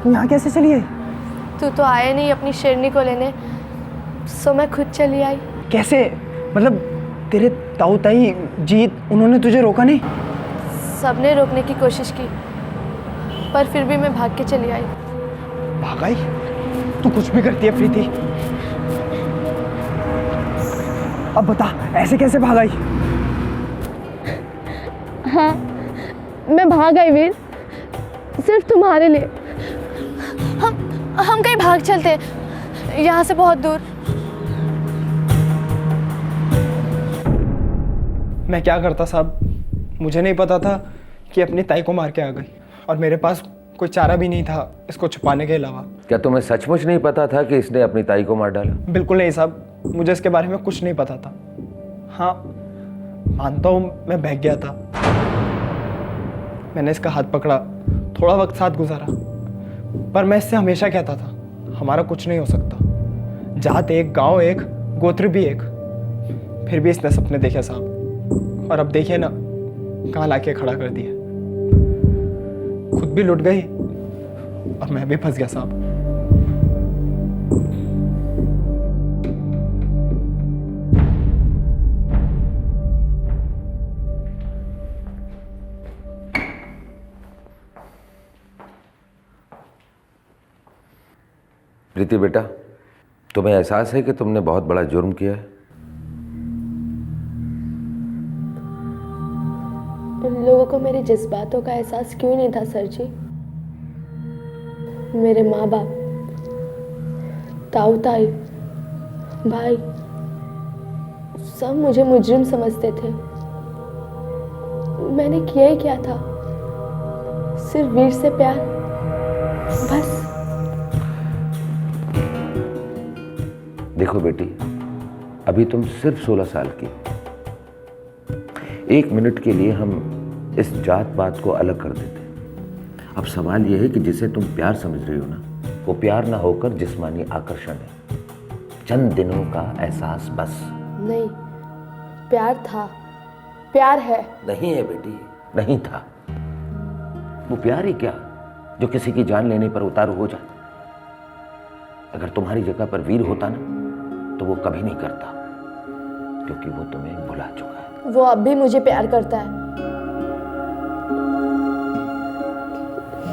Speaker 18: तू यहाँ कैसे चली आई?
Speaker 7: तू तो आया नहीं अपनी शेरनी को लेने, सो मैं खुद चली आई।
Speaker 18: कैसे? मतलब तेरे ताऊ ताई जीत, उन्होंने तुझे रोका नहीं?
Speaker 7: सबने रोकने की कोशिश की, पर फिर भी मैं भाग के चली आई।
Speaker 18: भाग आई? तू कुछ भी करती है प्रीति। अब बता, ऐसे कैसे भाग आई?
Speaker 7: हाँ, मैं भाग आई वीर, सिर्फ तुम्हारे लिए। हम कहीं भाग चलते हैं, यहाँ से बहुत दूर।
Speaker 18: मैं क्या करता साहब, मुझे नहीं पता था कि अपनी ताई को मार के आ गई, और मेरे पास कोई चारा भी नहीं था इसको छुपाने के अलावा।
Speaker 15: क्या तुम्हें सचमुच नहीं पता था कि इसने अपनी ताई को मार डाला?
Speaker 18: बिल्कुल नहीं साहब, मुझे इसके बारे में कुछ नहीं पता था। हाँ मानता हूँ मैं बहक गया था, मैंने इसका हाथ पकड़ा, थोड़ा वक्त साथ गुजारा, पर मैं इससे हमेशा कहता था हमारा कुछ नहीं हो सकता। जात एक, गांव एक, गोत्र भी एक, फिर भी इसने सपने देखे साहब, और अब देखिए ना कहाँ लाके खड़ा कर दिया। खुद भी लुट गई और मैं भी फंस गया साहब।
Speaker 15: प्रीति बेटा, तुम्हें एहसास है कि तुमने बहुत बड़ा जुर्म किया है?
Speaker 7: उन लोगों को मेरे जज्बातों का एहसास क्यों नहीं था सर जी? मेरे माँ बाप, ताऊ ताई, भाई सब मुझे मुजरिम समझते थे। मैंने किया ही क्या था? सिर्फ वीर से प्यार, बस।
Speaker 15: देखो बेटी, अभी तुम सिर्फ 16 साल की। 1 मिनट के लिए हम इस जात पात को अलग कर देते। अब सवाल यह है कि जिसे तुम प्यार समझ रही हो ना, वो प्यार ना होकर जिस्मानी आकर्षण है, चंद दिनों का एहसास बस।
Speaker 7: नहीं, प्यार था, प्यार है।
Speaker 15: नहीं है बेटी, नहीं था। वो प्यार ही क्या जो किसी की जान लेने पर उतारू हो जाता। अगर तुम्हारी जगह पर वीर होता ना, तो वो कभी नहीं करता, क्योंकि वो तुम्हें भुला चुका है।
Speaker 7: वो अब भी मुझे प्यार करता है,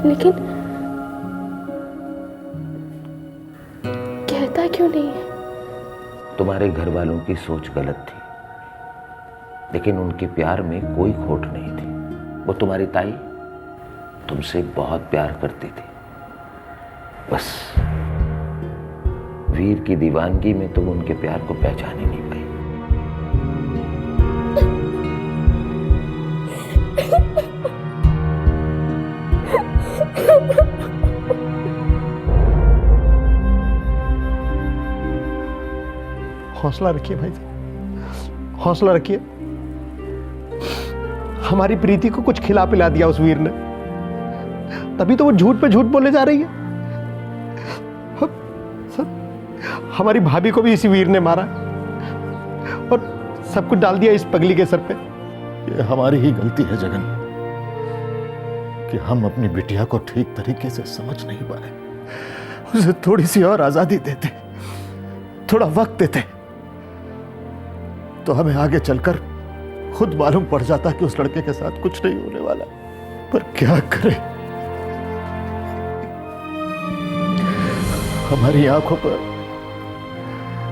Speaker 7: लेकिन कहता क्यों नहीं है?
Speaker 15: तुम्हारे घर वालों की सोच गलत थी, लेकिन उनके प्यार में कोई खोट नहीं थी। वो तुम्हारी ताई तुमसे बहुत प्यार करती थी, बस वीर की दीवानगी में तुम उनके प्यार को पहचान ही नहीं पाई।
Speaker 19: हौसला रखिए भाई साहब, हौसला रखिए। हमारी प्रीति को कुछ खिला पिला दिया उस वीर ने, तभी तो वो झूठ पे झूठ बोले जा रही है। हमारी भाभी को भी इसी वीर ने मारा और सब कुछ डाल दिया इस पगली के सर पे।
Speaker 21: ये हमारी ही गलती है जगन, कि हम अपनी बिटिया को ठीक तरीके से समझ नहीं पाए। उसे थोड़ी सी और आजादी देते, थोड़ा वक्त देते, तो हमें आगे चलकर खुद मालूम पड़ जाता कि उस लड़के के साथ कुछ नहीं होने वाला। पर क्या करें, हमारी आंखों पर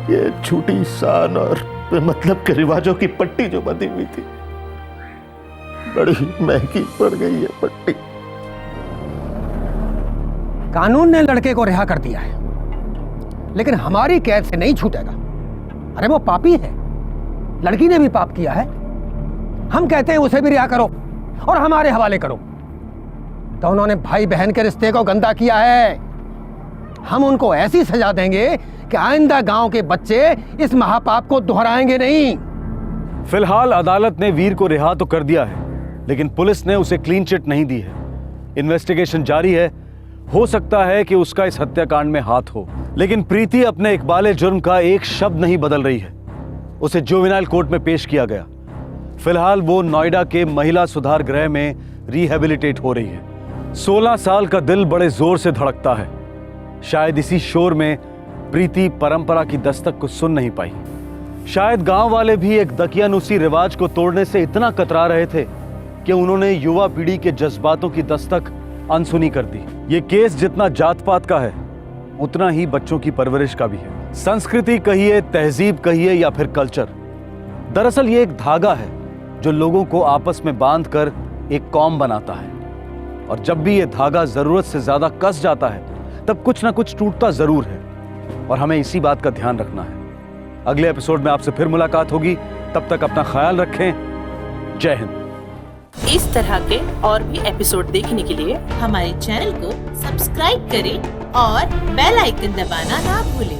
Speaker 21: ये झूठी शान और बेमतलब के रिवाजों की पट्टी जो बंधी हुई थी, बड़ी महंगी पड़ गई है पट्टी।
Speaker 17: कानून ने लड़के को रिहा कर दिया है, लेकिन हमारी कैद से नहीं छूटेगा। अरे वो पापी है, लड़की ने भी पाप किया है। हम कहते हैं उसे भी रिहा करो और हमारे हवाले करो। तो उन्होंने भाई बहन के रिश्ते को गंदा किया है। हम उनको ऐसी सजा देंगे कि आइंदा गांव के बच्चे इस महापाप को दोहराएंगे नहीं।
Speaker 3: फिलहाल अदालत ने वीर को रिहा तो कर दिया है, लेकिन पुलिस ने उसे क्लीन चिट नहीं दी है। इन्वेस्टिगेशन जारी है, हो सकता है कि उसका इस हत्याकांड में हाथ हो, लेकिन प्रीति अपने इकबाले जुर्म का एक शब्द नहीं बदल रही है। उसे जुवेनाइल कोर्ट में पेश किया गया। फिलहाल वो नोएडा के महिला सुधार गृह में रिहेबिलिटेट हो रही है। 16 साल का दिल बड़े जोर से धड़कता है। शायद इसी शोर में प्रीति परंपरा की दस्तक को सुन नहीं पाई। शायद गांव वाले भी एक दकियानुसी रिवाज को तोड़ने से इतना कतरा रहे थे कि उन्होंने युवा पीढ़ी के जज्बातों की दस्तक अनसुनी कर दी। ये केस जितना जात पात का है, उतना ही बच्चों की परवरिश का भी है। संस्कृति कहिए, तहजीब कहिए या फिर कल्चर, दरअसल ये एक धागा है जो लोगों को आपस में बांधकर एक कौम बनाता है। और जब भी ये धागा जरूरत से ज्यादा कस जाता है, तब कुछ ना कुछ टूटता जरूर है, और हमें इसी बात का ध्यान रखना है। अगले एपिसोड में आपसे फिर मुलाकात होगी। तब तक अपना ख्याल रखें। जय हिंद।
Speaker 9: इस तरह के और भी एपिसोड देखने के लिए हमारे चैनल को सब्सक्राइब करें और बेल आइकन दबाना ना भूलें।